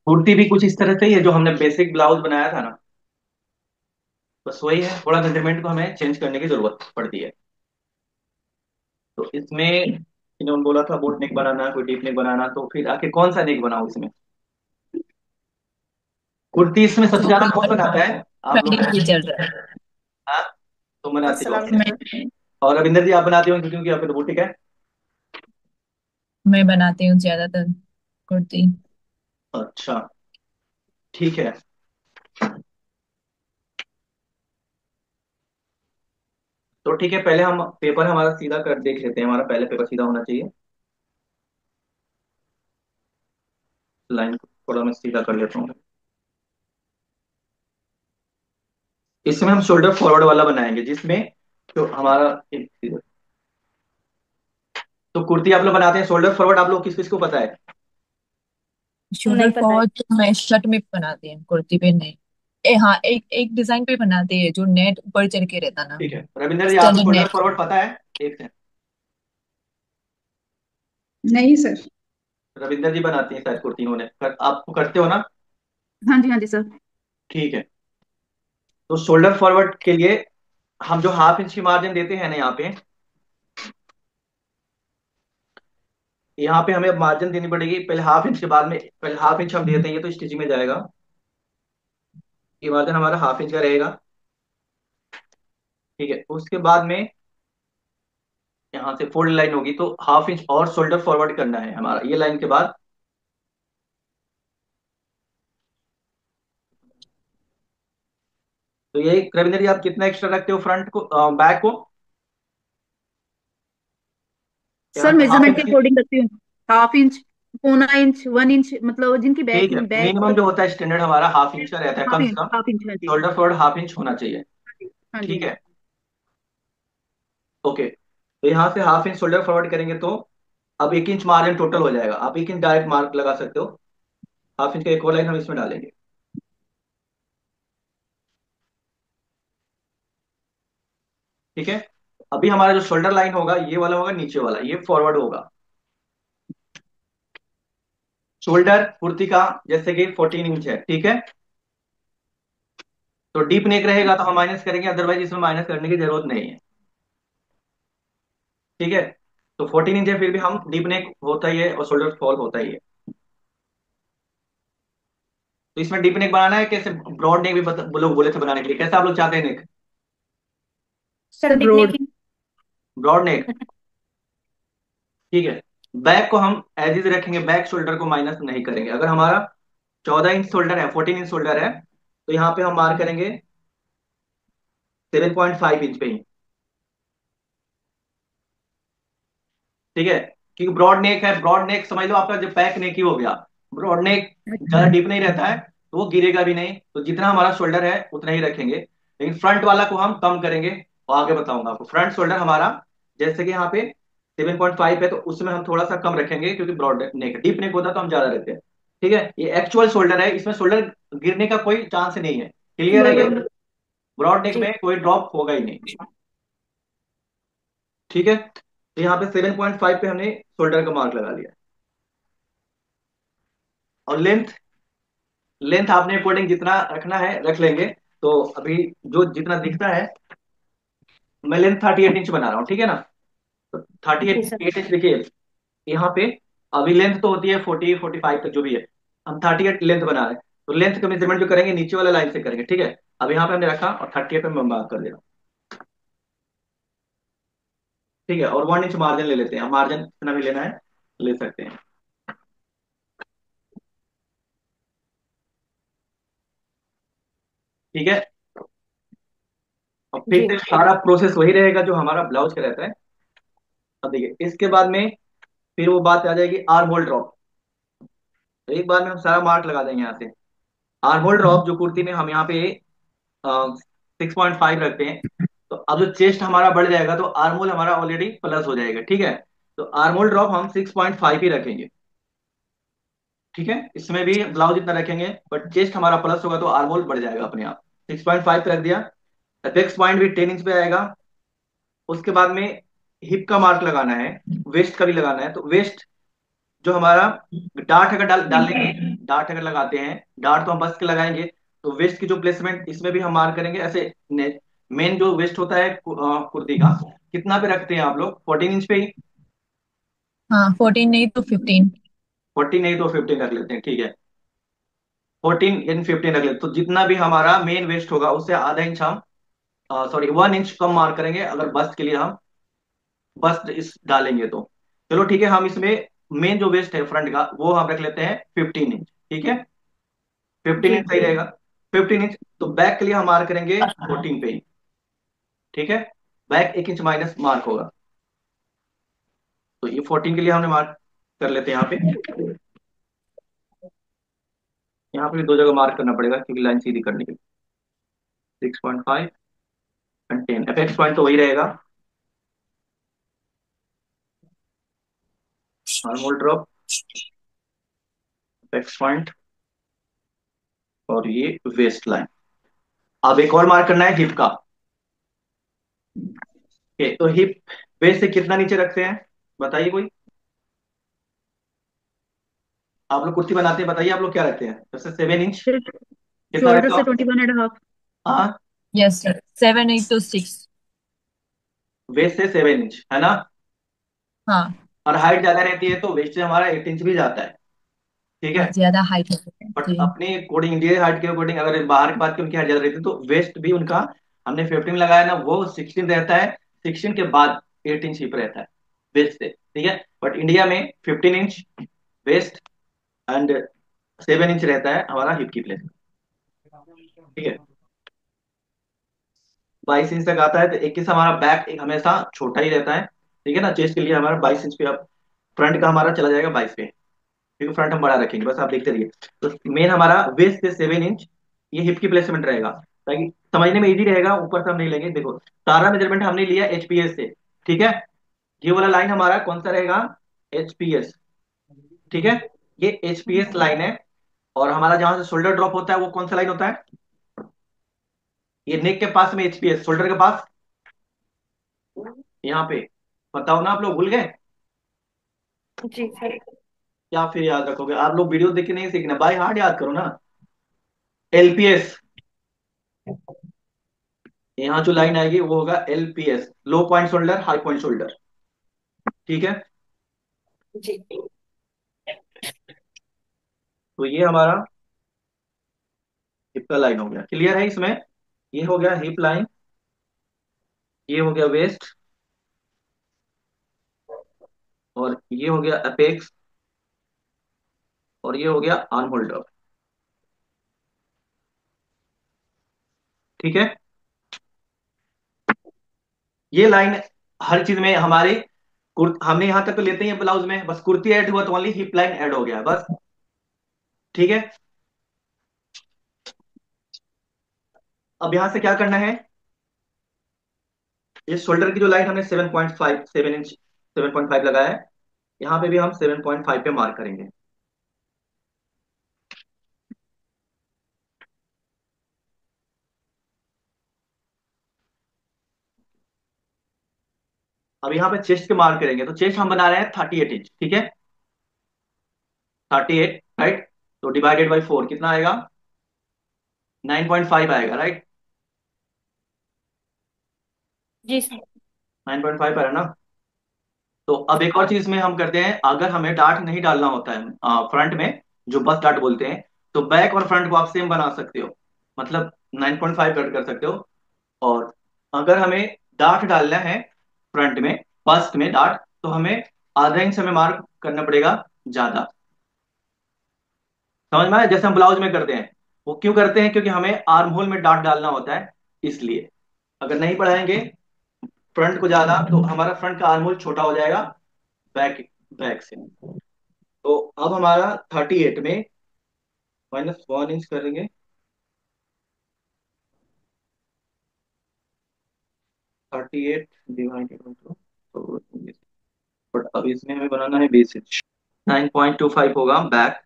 कुर्ती भी कुछ इस तरह से ही है जो हमने बेसिक ब्लाउज बनाया था ना, बस वही है, थोड़ा मेजरमेंट को हमें चेंज करने की जरूरत पड़ती है। तो इसमें इन्होंने बोला था बोट नेक बनाना, कोई डीप नेक बनाना, तो फिर आखिर कौन सा नेक बनाऊं इसमें? कुर्ती इसमें सबसे ज्यादा कौन बनाता है आप लोग ट्रेंडिंग में? भी चल रहा है। हाँ, तुम बनाती हो। अस्सलाम वालेकुम सर। और रविंदर जी आप बनाते हो क्योंकि आपकी तो बुटीक है। मैं बनाती हूँ ज्यादातर कुर्ती। अच्छा, ठीक है। तो ठीक है, पहले हम पेपर हमारा सीधा कर देख लेते हैं, हमारा पहले पेपर सीधा होना चाहिए। लाइन को थोड़ा मैं सीधा कर लेता हूँ। इसमें हम शोल्डर फॉरवर्ड वाला बनाएंगे, जिसमें जो हमारा तो कुर्ती आप लोग बनाते हैं शोल्डर फॉरवर्ड, आप लोग किस किस को पता है? शोल्डर नहीं पता है। फॉरवर्ड तो मैं शर्ट में बनाती हूँ, कुर्ती पे नहीं। हाँ, एक एक डिजाइन पे बनाती है जो नेट ऊपर चढ़ के रहता ना। ठीक है, रविंदर जी आपको स्टैंडर्ड शोल्डर नेट। फॉरवर्ड पता है? एक है, नहीं सर। रविंदर जी बनाती हैं शायद कुर्ती, उन्होंने आपको करते हो ना? हाँ जी, हाँ जी सर। ठीक है। तो शोल्डर फॉरवर्ड के लिए हम जो हाफ इंच की मार्जिन देते हैं ना यहाँ पे, यहाँ पे हमें मार्जिन देनी पड़ेगी पहले हाफ इंच के बाद में, पहले हाफ इंच हम देते हैं, ये तो स्टिचिंग में जाएगा। ये मार्जिन हमारा हाफ इंच का रहेगा। ठीक है, उसके बाद में यहाँ से फोल्ड लाइन होगी, तो हाफ इंच और शोल्डर फॉरवर्ड करना है हमारा ये लाइन के बाद। तो ये रविंद्र जी आप कितना एक्स्ट्रा रखते हो फ्रंट को, बैक को? यहाँ सर से हाफ मेजरमेंट इंच के की। अकॉर्डिंग रखती हूँ। हाफ इंच, पौना इंच, 1 इंच, मतलब जिनकी बैक ठीक है, बैक। मिनिमम जो होता है स्टैंडर्ड हमारा हाफ इंच का रहता है हाफ कम से इंच, कम। हाफ इंच, हाँ जी। शोल्डर फॉरवर्ड हाफ इंच होना चाहिए। हाँ जी, ठीक हाँ जी। है, ओके। तो यहाँ से हाफ इंच शोल्डर फॉरवर्ड करेंगे तो अब 1 इंच मार्जिन टोटल हो जाएगा, आप 1 इंच डायरेक्ट मार्क लगा सकते हो। हाफ इंच का एक और लाइन हम इसमें डालेंगे। ठीक है, अभी हमारा जो शोल्डर लाइन होगा ये वाला होगा, नीचे वाला ये फॉरवर्ड होगा। शोल्डर कुर्ती का जैसे कि 14 इंच है, ठीक है। तो डीप नेक रहेगा तो हम माइनस करेंगे, अदरवाइज इसमें माइनस करने की जरूरत नहीं है। ठीक है, तो 14 इंच है, फिर भी हम डीप नेक होता ही है और शोल्डर फॉल होता ही है। तो इसमें डीप नेक बनाना है कैसे? ब्रॉड नेक भी लोग बोले थे बनाने के लिए, कैसे आप लोग चाहते हैं neck? Sir broad. Broad neck, ठीक है। बैक को हम एज इज रखेंगे, बैक शोल्डर को माइनस नहीं करेंगे। अगर हमारा 14 इंच शोल्डर है, 14 इंच शोल्डर है, तो यहाँ पे हम मार्क करेंगे 7.5 इंच पे ही। ठीक है, क्योंकि ब्रॉड नेक है, ब्रॉड नेक समझ लो आपका जो बैक नेक ही हो गया। ब्रॉड नेक ज्यादा डीप नहीं रहता है, तो वो गिरेगा भी नहीं, तो जितना हमारा शोल्डर है उतना ही रखेंगे। लेकिन फ्रंट वाला को हम कम करेंगे, और आगे बताऊंगा आपको। फ्रंट शोल्डर हमारा जैसे कि यहाँ पे 7.5 है, तो उसमें हम थोड़ा सा कम रखेंगे, क्योंकि ब्रॉड नेक, डीप नेक होता तो हम ज्यादा रखते हैं। ठीक है, ये एक्चुअल शोल्डर है, इसमें शोल्डर गिरने का कोई चांस नहीं है। क्लियर है ये? बराबर। ब्रॉड नेक जी। में कोई ड्रॉप होगा ही नहीं। ठीक है, तो यहाँ पे 7.5 पे हमने शोल्डर का मार्क लगा लिया। और लेंथ, लेंथ आपने अकॉर्डिंग जितना रखना है रख लेंगे। तो अभी जो जितना दिखता है, मैं लेंथ 38 इंच बना रहा हूँ, ठीक है ना? तो थर्टी जी एट सर। एट इंच देखिए यहाँ पे। अभी लेंथ तो होती है 40 45 तक जो भी है, हम 38 लेंथ बना रहे हैं। तो लेंथ का मेजरमेंट जो करेंगे नीचे वाला लाइन से करेंगे, ठीक है। अब यहाँ पे हमने रखा और 38 पे मैं बात कर दे रहा हूँ। ठीक है, और 1 इंच मार्जिन ले लेते हैं, मार्जिन कितना भी लेना है ले सकते हैं। ठीक है, और फिर जी। से सारा प्रोसेस वही रहेगा जो हमारा ब्लाउज का रहता है। अब देखिए इसके बाद में फिर वो बात आ जाएगी आर्म होल ड्रॉप। तो एक बार में हम सारा मार्क लगा देंगे यहाँ से। आर्म होल ड्रॉप जो कुर्ती में हम यहाँ पे 6.5 रखते हैं, तो अब जो चेस्ट हमारा बढ़ जाएगा तो आर्मोल हमारा ऑलरेडी प्लस हो जाएगा, ठीक है। तो आर्मोल ड्रॉप हम 6.5 ही रखेंगे। ठीक है, इसमें भी ब्लाउज इतना रखेंगे, बट चेस्ट हमारा प्लस होगा तो आर्मोल बढ़ जाएगा अपने आप। 6.5 पे रख दिया। अपेक्स पॉइंट भी 10 इंच पे आएगा। उसके बाद में हिप का मार्क लगाना है, वेस्ट का भी लगाना है। तो वेस्ट जो हमारा डार्ट अगर डालेंगे, डार्ट अगर लगाते हैं, डार्ट तो हम बस के लगाएंगे, तो वेस्ट की जो प्लेसमेंट इसमें भी हम मार्क करेंगे ऐसे। मेन जो वेस्ट होता है कुर्ती का, कितना पे रखते हैं आप लोग? 14 इंच पे ही? हाँ 14 नहीं तो 15। 14 नहीं तो 15 रख लेते हैं, ठीक है। 14 इन 15 रख लेते हैं। तो जितना भी हमारा मेन वेस्ट होगा उससे आधा इंच हम, सॉरी 1 इंच कम मार्क करेंगे अगर बस्ट के लिए हम बस्ट इस डालेंगे तो। चलो ठीक है, हम इसमें मेन जो वेस्ट है फ्रंट का वो हम रख लेते हैं 15 इंच, ठीक है। 15 इंच जी। सही रहेगा। 15 इंच। तो बैक के लिए हम मार्क करेंगे 14 पे ही, ठीक है। बैक 1 इंच माइनस मार्क होगा। तो ये 14 के लिए हमने मार्क कर लेते हैं यहाँ पे। यहाँ पे भी दो जगह मार्क करना पड़ेगा क्योंकि लाइन सीधी करने के लिए। 6.5 एंड 10, अपेक्स पॉइंट तो वही रहेगा, नॉर्मल ड्रॉप, अपेक्स पॉइंट, और ये वेस्ट लाइन। अब एक और मार्क करना है हिप का। तो हिप वेस्ट से कितना नीचे रखते हैं, बताइए कोई। आप लोग कुर्ती बनाते हैं, बताइए आप लोग क्या रखते हैं? जैसे 7 इंच कितना शोल्डर रखते हो से आप? 21.5। हाँ, यस सर, 7 8 तो 6। वेस्ट से 7 इंच है ना। हाँ। और हाइट ज्यादा रहती है तो वेस्ट से हमारा 8 इंच भी जाता है, ठीक है। हाँ ज्यादा हाइट है बट जी। अपने अकॉर्डिंग, इंडियन हाइट के अकॉर्डिंग अगर बाहर की बात की, उनकी हाइट ज्यादा रहती है, तो वेस्ट भी उनका हमने 15 लगाया ना, वो 16 रहता है। 16 के बाद 8 इंच हिप रहता है वेस्ट से, ठीक है। बट इंडिया में 15 इंच वेस्ट एंड 7 इंच रहता है हमारा हिप की प्लेस, ठीक है। 22 इंच तक आता है तो 21 हमारा बैक एक हमेशा छोटा ही रहता है, ठीक है ना। चेस्ट के लिए हमारा 22 इंच पे, अब फ्रंट का हमारा चला जाएगा 22 पे, क्योंकि फ्रंट हम बड़ा रखेंगे, बस आप देखते रहिए। तो मेन हमारा वेस्ट से 7 इंच ये हिप की प्लेसमेंट रहेगा, ताकि समझने में इजी रहेगा। ऊपर से हम नहीं लेंगे, देखो सारा मेजरमेंट हमने लिया एचपीएस से, ठीक है। ये वाला लाइन हमारा कौन सा रहेगा? एचपीएस, ठीक है। ये एचपीएस लाइन है। और हमारा जहां से शोल्डर ड्रॉप होता है वो कौन सा लाइन होता है? ये नेक के पास में एचपीएस, शोल्डर के पास, यहाँ पे। बताओ ना, आप लोग भूल गए? जी सर। क्या फिर याद रखोगे आप लोग? वीडियो देख के नहीं सीखना, बाय हार्ट याद करो ना। एलपीएस, यहाँ जो लाइन आएगी वो होगा LPS, low point shoulder, high point shoulder, ठीक है। जी। तो ये हमारा हिप का लाइन हो गया, क्लियर है इसमें। ये हो गया हिप लाइन, ये हो गया वेस्ट, और ये हो गया अपेक्स, और ये हो गया आर्म होल्डर, ठीक है। ये लाइन हर चीज में हमारी हमने यहां तक तो लेते ही हैं ब्लाउज में, बस कुर्ती ऐड हुआ तो ओनली हिप लाइन ऐड हो गया बस, ठीक है। अब यहां से क्या करना है? ये शोल्डर की जो लाइन हमने 7.5, 7 इंच 7.5 लगाया है, यहाँ पे भी हम 7.5 पे मार्क करेंगे। अब यहाँ पे चेस्ट के मार्क करेंगे, तो चेस्ट हम बना रहे हैं 38 इंच, ठीक है। 38, राइट। तो डिवाइडेड बाई 4 कितना आएगा? 9.5 आएगा, राइट। जी सर। 9.5 है ना। तो अब एक और चीज में हम करते हैं, अगर हमें डार्ट नहीं डालना होता है फ्रंट में, जो बस डार्ट बोलते हैं, तो बैक और फ्रंट को आप सेम बना सकते हो, मतलब 9.5 कट कर सकते हो। और अगर हमें डार्ट डालना है फ्रंट में, बस्ट में डार्ट, तो हमें आधा इंच हमें मार्क करना पड़ेगा ज्यादा, समझ में आया? जैसे हम ब्लाउज में करते हैं, वो क्यों करते हैं? क्योंकि हमें आर्म होल में डार्ट डालना होता है, इसलिए। अगर नहीं बढ़ाएंगे फ्रंट को ज्यादा तो हमारा फ्रंट का आर्म होल छोटा हो जाएगा बैक बैक से। तो अब हमारा 38 में -1 इंच करेंगे, 38 डिवाइडेड बाई 2, तो बट अब इसमें हमें बनाना है 20 इंच। 9.25 होगा बैक।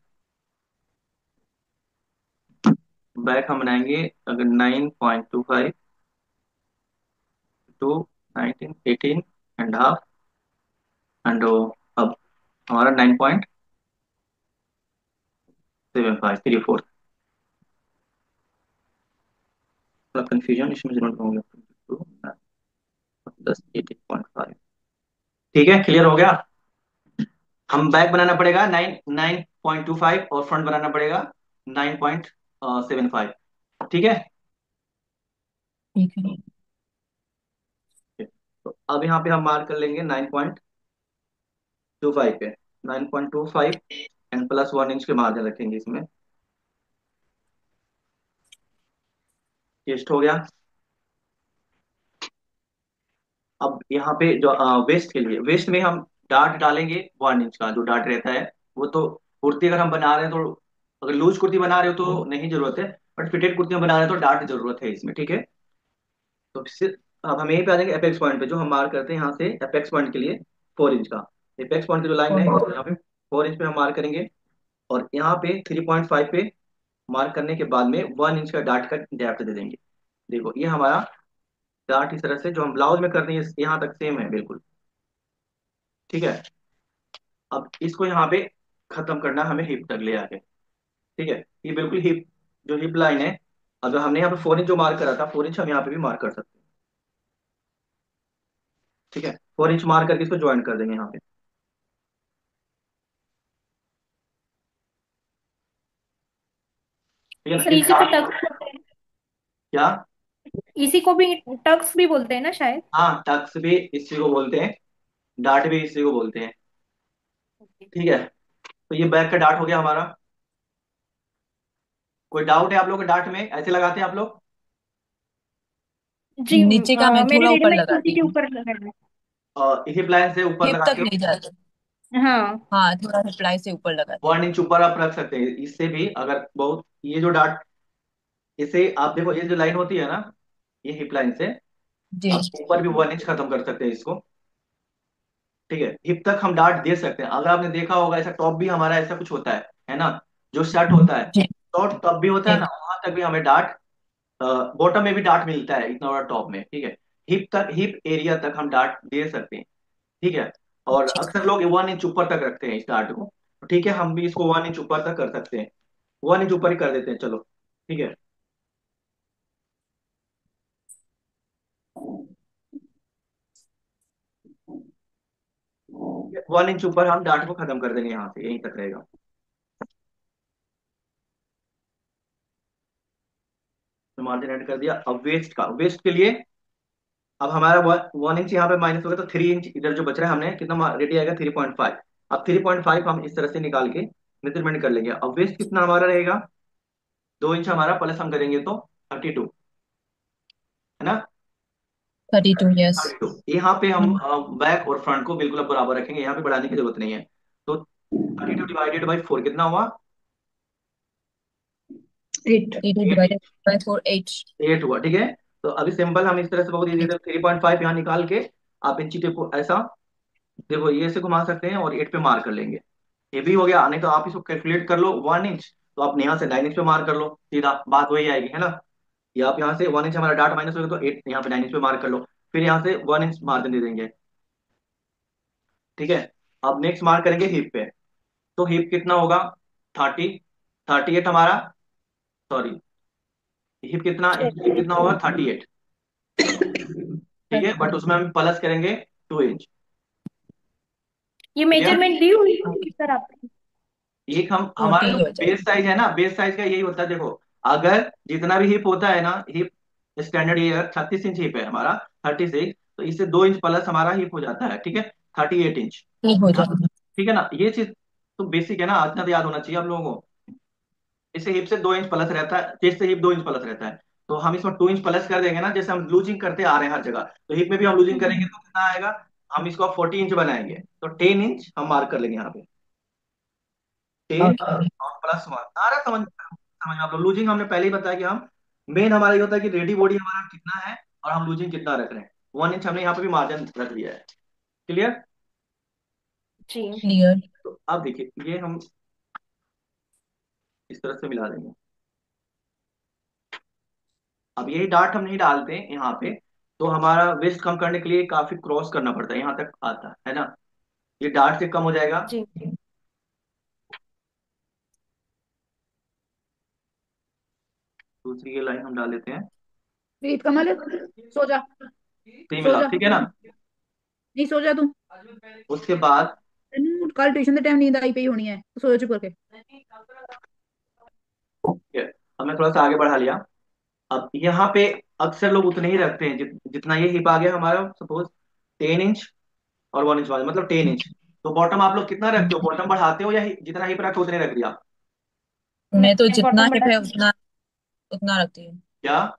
बैक हम बनाएंगे अगर 9.25 टू 19, 18 एंड हाफ, एंड अब हमारा 9 पॉइंट 7.5 3/4। थोड़ा कंफ्यूजन इसमें जरूर होगा। 10 18.5। ठीक है, क्लियर हो गया। हम बैक बनाना पड़ेगा 9.25 और फ्रंट बनाना पड़ेगा 9.75। ठीक है। ठीक है। तो अब यहाँ पे हम मार्क कर लेंगे 9.25 पे। 9.25 एंड +1 इंच के मार्जिन रखेंगे इसमें। टेस्ट हो गया। अब यहाँ पे जो वेस्ट के लिए, वेस्ट में हम डार्ट डालेंगे 1 इंच का जो डार्ट रहता है। वो तो कुर्ती अगर हम बना रहे हैं तो, अगर लूज कुर्ती बना रहे हो तो नहीं जरूरत है, बट फिटेड कुर्ती हम बना रहे हैं तो डार्ट जरूरत है इसमें। ठीक है। तो फिर अब हम यहीं पे आ जाएंगे एपेक्स पॉइंट पे, जो हम मार्क करते हैं यहाँ से एपेक्स पॉइंट के लिए 4 इंच का। एपेक्स पॉइंट की जो लाइन है और यहाँ पे 4 इंच पे हम मार्क करेंगे। और यहाँ पे 3.5 पे मार्क करने के बाद में 1 इंच का डार्ट का डेप्थ दे देंगे। देखो ये हमारा डार्ट इस तरह से जो हम ब्लाउज में करते हैं यहाँ तक सेम है बिल्कुल। ठीक है। अब इसको यहाँ पे खत्म करना है हमें हिप तक ले आके। ठीक है। ये बिल्कुल हिप, जो हिप लाइन है, अगर हमने यहाँ पे 4 इंच जो मार्क करा था 4 इंच हम यहाँ पे भी मार्क कर सकते हैं। ठीक है। 4 इंच मार्क करके इसको ज्वाइन कर देंगे यहाँ पे। ठीक है ना, सर इस इसी को टक्स बोलते हैं। क्या? इसी को भी टक्स भी बोलते हैं ना शायद। हाँ, टक्स भी इसी को बोलते हैं, डार्ट भी इसी को बोलते हैं। ठीक है। तो ये बैक का डार्ट हो गया हमारा। कोई डाउट है आप लोग के डार्ट में, ऐसे लगाते हैं आप लोग? जी नीचे का मैं मेरे थोड़ा ऊपर रेडीमेड कुर्ती लगाती के हूँ, ऊपर लगा है। हिप लाइन से ऊपर हिप तक लगाते हो? नहीं जाती। हाँ। हाँ, थोड़ा रिप्लाई से ऊपर लगाती हूँ। 1 इंच ऊपर आप रख सकते हैं इससे भी, अगर बहुत ये जो डार्ट, इसे आप देखो ये जो लाइन होती है ना, ये हिप लाइन से जी। आप ऊपर भी 1 इंच खत्म कर सकते हैं इसको। ठीक है। हिप तक हम डार्ट दे सकते हैं। अगर आपने देखा होगा ऐसा टॉप भी हमारा ऐसा कुछ होता है ना, जो शर्ट होता है, जी। शॉर्ट टॉप भी होता है जी। ना, वहां तक भी हमें डार्ट, बॉटम में भी डार्ट मिलता है इतना बड़ा टॉप में। ठीक है। हिप तक, हिप एरिया तक हम डार्ट दे सकते हैं। ठीक है। और अच्छा। अक्सर लोग 1 इंच ऊपर तक रखते हैं इस डार्ट को। तो ठीक है, हम भी इसको 1 इंच ऊपर तक कर सकते हैं। 1 इंच ऊपर ही कर देते हैं, चलो। ठीक है। 1 इंच ऊपर हम डार्ट को खत्म कर देंगे, यहाँ से यहीं तक रहेगा। तो मार्जिन ऐड कर दिया। अब वेस्ट का, वेस्ट के लिए अब हमारा 1 इंच यहाँ पे माइनस हो गया, तो 3 इंच इधर जो बच रहा है हमने कितना रेडी आएगा 3.5। अब 3.5 हम इस तरह से निकाल के मेजरमेंट कर लेंगे। अब वेस्ट कितना हमारा रहेगा, 2 इंच हमारा, प्लस हम करेंगे तो 32, है ना। 32, यस। 32 यहाँ पे हम बैक और फ्रंट को बिल्कुल अब बराबर रखेंगे, यहाँ पे बढ़ाने की जरूरत नहीं है। तो 32 डिवाइडेड बाई 4 कितना हुआ? 8। 32 8। Divided by 4, 8। 8 हुआ। ठीक है। तो अभी सिंपल हम इस तरह से बहुत इजी है, 3.5 यहाँ निकाल के आप इंची टेप को ऐसा, देखो ये ऐसे घुमा सकते हैं और 8 पे मार कर लेंगे। ये भी हो गया। नहीं तो आप इसको कैलकुलेट कर लो 1 इंच, तो आप यहाँ से 9 इंच पे मार कर लो, सीधा बात वही आएगी, है ना। ये आप यहाँ से 1 इंच हमारा डार्ट माइनस होगा तो 8 यहाँ पे 9 इंच पे मार कर लो, फिर यहाँ से 1 इंच मार्जिन दे देंगे। ठीक है। अब नेक्स्ट मार्क करेंगे हिप पे। तो हिप कितना होगा? 30, 38 हमारा, सॉरी, हिप कितना, हिप कितना होगा 38। ठीक है, बट उसमें हम प्लस करेंगे 2 इंच। ये क्लियर। मेजरमेंट दी हुई है सर आपने? एक हम, हमारा 40 जो हो बेस जाएगी। साइज है ना, बेस साइज का यही होता है। देखो अगर जितना भी हिप होता है ना, हिप स्टैंडर्ड ये 36 इंच हिप है हमारा, 36, तो इससे 2 इंच प्लस हमारा हिप हो जाता है। ठीक है। 38 इंच। ये हो जाएगा। ठीक है ना, ये चीज तो बेसिक है ना, इतना तो याद होना चाहिए आप लोगों को। इससे हिप से 2 इंच प्लस रहता है, चेस्ट से हिप 2 इंच प्लस रहता है। तो हम इसमें 2 इंच प्लस कर देंगे ना, जैसे हम लूजिंग करते आ रहे हैं हर जगह, तो हिप में भी हम लूजिंग करेंगे तो कितना आएगा, हम इसको 40 इंच बनाएंगे तो 10 इंच हम मार्क कर लेंगे यहाँ पे। 10 ओके। और +1 आ रहा, समझ समझ में आप लोग। लूजिंग हमने पहले ही बताया कि हम, मेन हमारा ये होता है कि रेडी बॉडी हमारा कितना है और हम लूजिंग कितना रख रहे हैं। 1 इंच हमने यहाँ पे भी मार्जिन रख दिया है। क्लियर। जी। क्लियर। तो अब देखिए ये हम इस तरह से मिला देंगे। अब यही डार्ट हम नहीं डालते हैं यहाँ पे, तो हमारा वेस्ट कम करने के लिए काफी क्रॉस करना पड़ता है, यहाँ तक आता है ना। ये डार्ट से कम हो जाएगा। जी। दूसरी ये लाइन हम डाल देते हैं। प्रीत कमल, सो जा, सही सो मिला, जा, ठीक है ना। नहीं सो जा तू। उसके बाद तेनू कल ट्यूशन के टाइम नींद आई पई होनी है, तो सो जा चुप करके। ये, अब मैं थोड़ा सा आगे बढ़ा लिया। अब यहाँ पे अक्सर लोग उतने ही रखते हैं जितना ये हिप आ गया हमारा, सपोज 10 इंच और 1 इंच वाले, मतलब 10 इंच। तो बॉटम आप लोग कितना रखते हो, बॉटम बढ़ाते हो या जितना हिप रखते हो उतने रख दिया? मैं तो मैं जितना बॉटम हिप है बढ़ाती हूँ। उतना उतना रखती हूँ। क्या?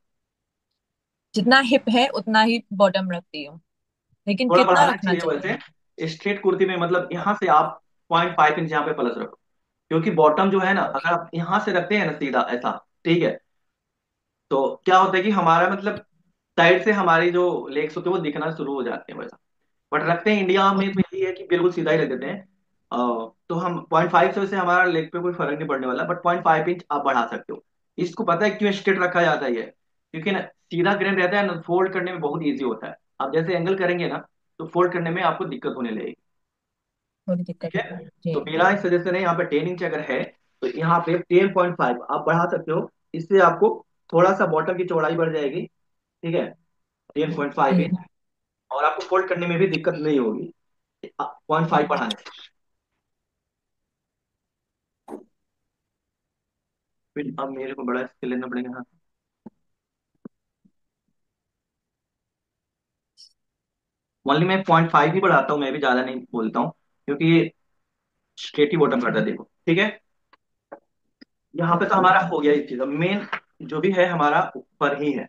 जितना हिप है उतना ही बॉटम रखती हूँ, लेकिन थोड़ा कितना बढ़ाना रखना चाहिए चाहिए? वैसे स्ट्रेट कुर्ती में, मतलब यहाँ से आप 0.5 इंच यहाँ पे प्लस रखो। क्योंकि बॉटम जो है ना, अगर आप यहाँ से रखते हैं ना सीधा ऐसा, ठीक है, तो क्या होता है कि हमारा मतलब साइड से हमारी जो लेग्स होते हैं वो दिखना शुरू हो जाते हैं वैसा। बट रखते हैं इंडिया में तो यही है कि बिल्कुल सीधा ही रख देते हैं। तो हम 0.5 से वैसे हमारा लेग पे कोई फर्क नहीं पड़ने वाला, बट 0.5 इंच आप बढ़ा सकते हो। इसको पता है क्यों स्ट्रेट रखा जाता है ये? क्योंकि ना सीधा ग्रेन रहता है ना, फोल्ड करने में बहुत ईजी होता है। आप जैसे एंगल करेंगे ना, तो फोल्ड करने में आपको दिक्कत होने लगेगी। थोड़ी दिक्कत ठीक है। है, जी। तो मेरा सजेशन है यहाँ पे 10 इंच अगर है तो यहाँ पे 10.5 आप बढ़ा सकते हो। इससे आपको थोड़ा सा बॉटम की चौड़ाई बढ़ जाएगी। ठीक है, 10.5 इंच, जी। और आपको फोल्ड करने में भी दिक्कत नहीं होगी 0.5 बढ़ाने से। फिर अब मेरे को बड़ा स्केल लेना पड़ेगा। हाँ, ओनली मैं 0.5 ही बढ़ाता हूँ, मैं भी ज्यादा नहीं बोलता हूँ, क्योंकि ये स्ट्रेट ही बॉटम करता है, देखो ठीक है। यहाँ पे तो हमारा हो गया इस चीज। मेन जो भी है हमारा ऊपर ही है।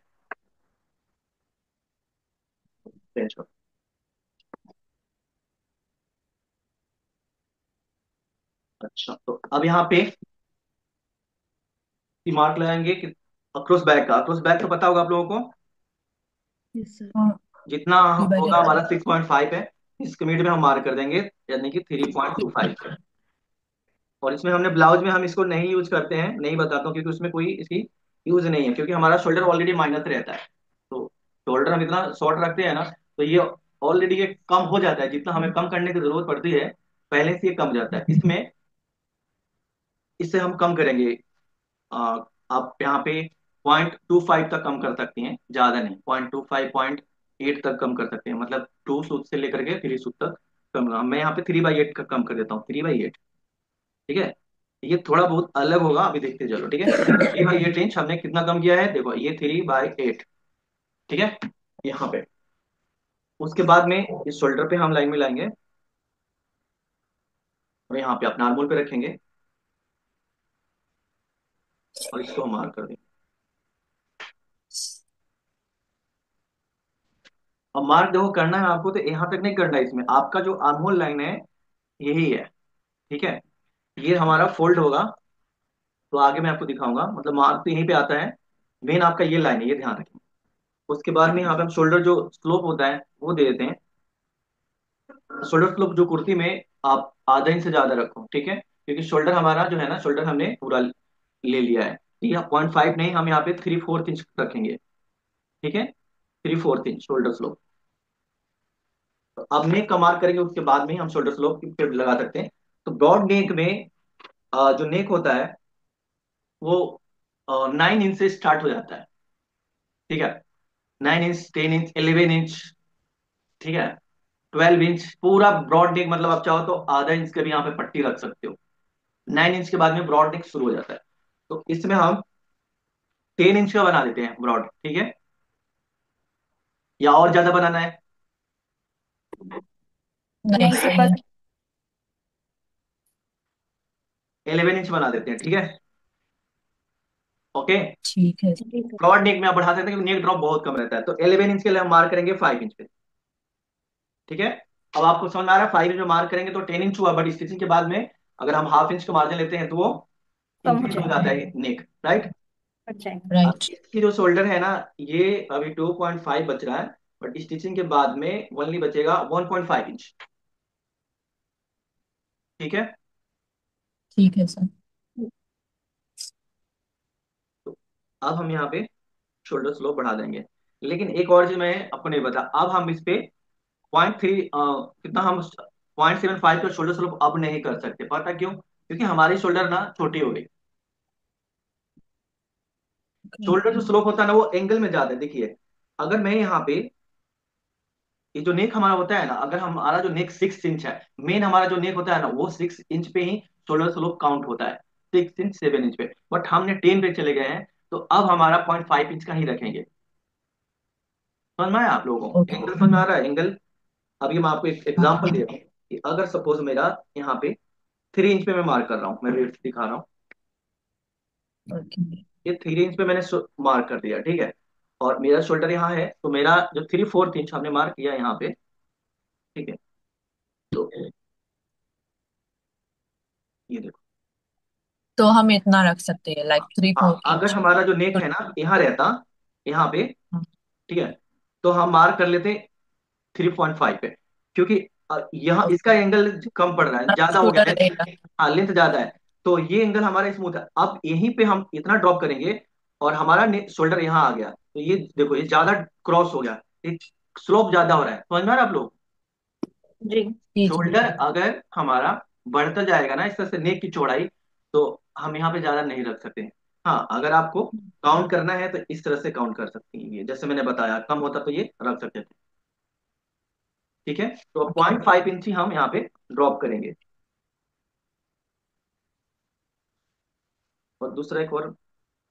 अच्छा, तो अब यहाँ पे मार्क लगाएंगे कि अक्रॉस बैक का, अक्रॉस बैक तो पता होगा आप लोगों को, यस सर। हाँ, जितना थ्री बाई होगा एट। हमारा 6.5 है, इसके मिड में हम मार्क कर देंगे, यानी कि 3.25। और इसमें हमने ब्लाउज में हम इसको नहीं यूज करते हैं, नहीं बताता हूँ, क्योंकि उसमें कोई इसकी यूज नहीं है, क्योंकि हमारा शोल्डर ऑलरेडी माइनस रहता है। तो शोल्डर हम इतना शॉर्ट रखते हैं ना, तो ये ऑलरेडी ये कम हो जाता है, जितना हमें कम करने की जरूरत पड़ती है पहले से ये कम जाता है इसमें। इससे हम कम करेंगे। आ, आप यहाँ पे 0.25 तक कम कर सकती हैं, ज्यादा नहीं, 0.25 0.8 तक कम कर सकते हैं, मतलब 2 सूत से लेकर के 3 सूत तक कम। मैं यहाँ पे 3/8 का कम कर देता हूँ, 3/8। ठीक है, ये थोड़ा बहुत अलग होगा, अभी देखते चलो। ठीक है, 3/8 इंच हमने कितना कम किया है, देखो ये 3/8। ठीक है, यहाँ पे उसके बाद में इस शोल्डर पे हम लाइन में लाएंगे, और यहाँ पे अपना आर्मोल पे रखेंगे, और इसको हम मार्क कर देंगे। अब मार्क देखो करना है आपको, तो यहाँ तक नहीं करना है, इसमें आपका जो आर्महोल लाइन है यही है। ठीक है, ये हमारा फोल्ड होगा, तो आगे मैं आपको दिखाऊंगा, मतलब मार्क तो यहीं पे आता है। मेन आपका ये लाइन है, ये ध्यान रखें। उसके बाद में यहाँ पे हम शोल्डर जो स्लोप होता है वो दे देते हैं। शोल्डर स्लोप जो कुर्ती में आप आधा इंच से ज्यादा रखो, ठीक है, क्योंकि शोल्डर हमारा जो है ना, शोल्डर हमने पूरा ले लिया है। ठीक है, 0.5 नहीं, हम यहाँ पे 3/4 इंच रखेंगे। ठीक है, 3/4 इंच शोल्डर स्लोप। तो अब नेक का मार्क करेंगे, उसके बाद में ही हम शोल्डर स्लोप पे लगा सकते हैं। तो ब्रॉड नेक में जो नेक होता है वो 9 इंच से स्टार्ट हो जाता है। ठीक है, 9 इंच, 10 इंच, 11 इंच, ठीक है, 12 इंच, पूरा ब्रॉड नेक, मतलब आप चाहो तो आधा इंच के भी यहाँ पे पट्टी रख सकते हो। 9 इंच के बाद में ब्रॉड नेक शुरू हो जाता है। तो इसमें हम 10 इंच का बना देते हैं ब्रॉड, ठीक है, या और ज्यादा बनाना है? नहीं, नहीं फिर सही बस। है। 11 इंच बना देते हैं, ठीक है। ओके, ठीक है। जी सर। ब्रॉड नेक में आप बढ़ा सकते हैं, क्योंकि नेक ड्रॉप बहुत कम रहता है। तो 11 इंच के लिए हम मार्क करेंगे 5 इंच पे। ठीक है, अब आपको समझ में आ रहा है, 5 इंच में मार्क करेंगे तो 10 इंच हुआ, बट स्टिचिंग के बाद में अगर हम हाफ इंच का मार्जिन लेते हैं तो वो कम हो इंक्रीज हो जाएगा। जाता है नेक, राइट। कट जाएगा। अब राइट। इसकी जो शोल्डर है ना, ये अभी 2.5 बच रहा है, बट स्टिचिंग के बाद में ओनली बचेगा 1.5 इंच। ठीक है, ठीक है सर। तो अब हम यहाँ पे शोल्डर स्लोप बढ़ा देंगे। लेकिन एक और चीज मैं आपको नहीं बता, अब हम इस पे 0.3 कितना, हम 0.75 का शोल्डर स्लोप अब नहीं कर सकते। पता क्यों? क्योंकि हमारी शोल्डर ना छोटी हो गई। शोल्डर जो स्लोप होता है ना वो एंगल में ज्यादा है। देखिए, अगर मैं यहाँ पे, ये जो नेक हमारा होता है ना, अगर हमारा जो नेक 6 इंच है, मेन हमारा जो नेक होता है ना वो 6 इंच पे ही शोल्डर स्लोप काउंट होता है, 6 इंच 7 इंच पे। बट हमने 10 पे चले गए हैं, तो अब हमारा 0.5 इंच का ही रखेंगे। समझ में आया आप लोगों को? ओके। एंगल समझ में आ रहा है? एंगल, अभी मैं आपको एक एग्जांपल दे रहा हूँ कि अगर सपोज मेरा यहाँ पे 3 इंच पे मैं मार्क कर रहा हूँ, मैं रेट दिखा रहा हूँ, ओके। ये 3 इंच पे मैंने मार्क कर दिया, ठीक है। और मेरा शोल्डर यहाँ है, तो मेरा जो 3/4 इंच हमने मार्क किया यहाँ पे, ठीक है। तो ये देखो, तो हम इतना रख सकते हैं, लाइक थ्री हाँ, फोर्थ अगर इंच हमारा जो नेक है ना यहाँ रहता, यहाँ पे, ठीक है, तो हम मार्क कर लेते 3.5 पे, क्योंकि यहाँ इसका एंगल कम पड़ रहा है, ज्यादा हो गया छोटा है। रहेगा। हाँ, लेंथ ज्यादा है, तो ये एंगल हमारा स्मूथ है। अब यहीं पे हम इतना ड्रॉप करेंगे और हमारा शोल्डर यहाँ आ गया, तो ये देखो ये ज्यादा क्रॉस हो गया, ये स्लोप ज्यादा हो रहा है। समझ में आ रहा है आप लोग? जी। जी जी। शोल्डर अगर हमारा बढ़ता जाएगा ना इस तरह से नेक की चौड़ाई, तो हम यहाँ पे ज्यादा नहीं रख सकते। हाँ, अगर आपको काउंट करना है तो इस तरह से काउंट कर सकती हैं, ये जैसे मैंने बताया, कम होता तो ये रख सकते थे। ठीक है, तो ओके। 0.5 इंच ही हम यहाँ पे ड्रॉप करेंगे। और दूसरा एक और,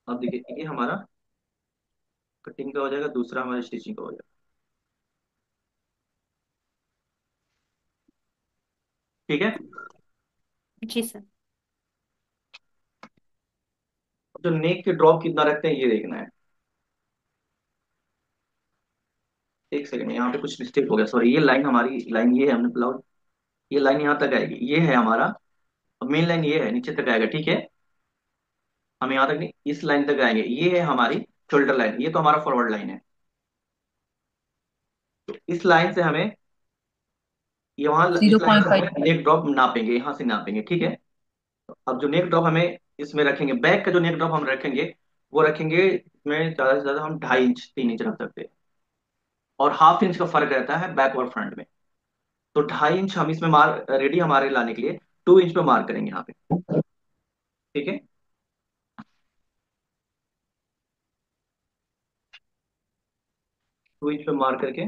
अब देखिए, ये हमारा कटिंग का हो जाएगा, दूसरा हमारा स्टिचिंग का हो जाएगा। ठीक है, जी सर। तो नेक के ड्रॉप कितना रखते हैं ये देखना है। एक सेकंड, यहाँ पे कुछ मिस्टेक हो गया, सॉरी। ये लाइन हमारी लाइन ये है, हमने ब्लाउज, ये लाइन यहाँ तक आएगी, ये है हमारा मेन लाइन, ये है नीचे तक आएगा, ठीक है। हम यहाँ तक नहीं, इस लाइन तक आएंगे, ये है हमारी शोल्डर लाइन, ये तो हमारा फॉरवर्ड लाइन है। तो इस लाइन से हमें, ये वहां, इस जीरो लाइन पॉइंट से फाइव हमें नेक ड्रॉप नापेंगे, यहाँ से नापेंगे, ठीक है। अब जो नेक ड्रॉप हमें इसमें रखेंगे, बैक का जो नेक ड्रॉप हम रखेंगे, वो रखेंगे इसमें ज्यादा से ज्यादा हम 2.5 इंच 3 इंच रख सकते हैं। और हाफ इंच का फर्क रहता है बैक और फ्रंट में। तो 2.5 इंच हम इसमें मार रेडी हमारे लाने के लिए 2 इंच पे मार्क करेंगे यहाँ पे, ठीक है। 2 इंच पे मार्क करके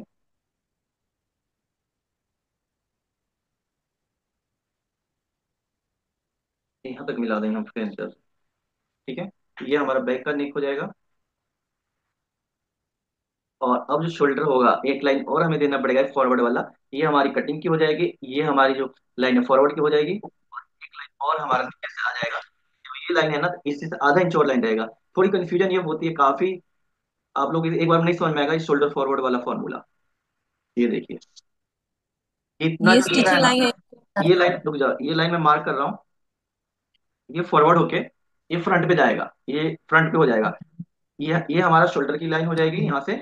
यहाँ तक मिला देंगे हम फ्रेंच से, ठीक है। ये हमारा बैक का नेक हो जाएगा। और अब जो शोल्डर होगा, एक लाइन और हमें देना पड़ेगा फॉरवर्ड वाला, ये हमारी कटिंग की हो जाएगी, ये हमारी जो लाइन है फॉरवर्ड की हो जाएगी। और एक लाइन और हमारा नीचे से आ जाएगा, तो ये लाइन है ना, तो इससे आधा इंच और लाइन रहेगा। थोड़ी कंफ्यूजन ये होती है काफी, आप लोग एक बार में नहीं समझ में आएगा इस शोल्डर फॉरवर्ड वाला फॉर्मूला। ये देखिए, इतना ये जो दिख रहा है स्टिचिंग लाइन ना, है। ये लाइन, रुक जाओ, ये लाइन मैं मार्क कर रहा हूँ, ये फॉरवर्ड होके ये फ्रंट पे जाएगा, ये फ्रंट पे हो जाएगा। ये हमारा शोल्डर की लाइन हो जाएगी यहाँ से,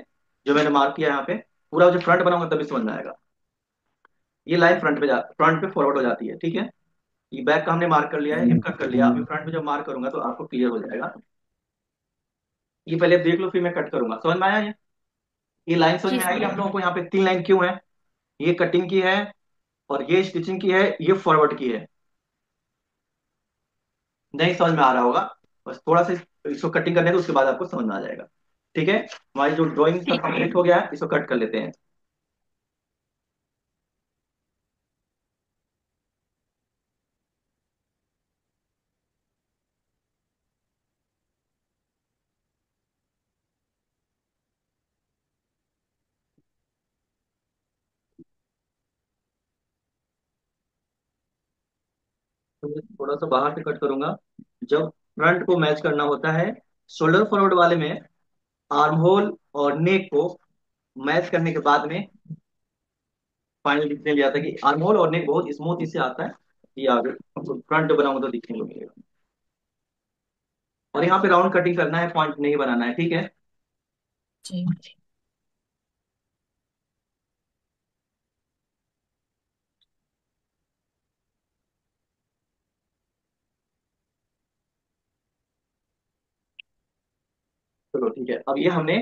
जो मैंने मार्क किया यहाँ पे। पूरा जो फ्रंट बनाऊंगा तभी समझ में आएगा। ये लाइन फ्रंट पे फॉरवर्ड हो जाती है, ठीक है। ये बैक का हमने मार्क कर लिया है, हिप कट कर लिया, अभी फ्रंट पे जब मार्क करूंगा तो आपको क्लियर हो जाएगा। ये पहले देख लो, फिर मैं कट करूंगा। समझ में आया ये लाइन समझ जी में आएगी सर। आप लोगों को? यहाँ पे 3 लाइन क्यों है? ये कटिंग की है, और ये स्टिचिंग की है, ये फॉरवर्ड की है। नहीं समझ में आ रहा होगा, बस थोड़ा सा इसको कटिंग करने दो, उसके बाद आपको समझ में आ जाएगा। ठीक है, हमारी जो ड्राइंग सब ठीक है। कंप्लीट हो गया है, इसको कट कर लेते हैं। तो मैं थोड़ा सा बाहर से कट करूंगा। जब फ्रंट को मैच करना होता है, शोल्डर फॉरवर्ड वाले में आर्म होल और नेक को मैच करने के बाद में फाइनल दिखने भी आता है कि आर्म होल और नेक बहुत स्मूथ इससे आता है। ये आगे फ्रंट बनाऊंगा तो दिखने को मिलेगा। और यहाँ पे राउंड कटिंग करना है, पॉइंट नहीं बनाना है, ठीक है। जी। चलो ठीक है, अब ये हमने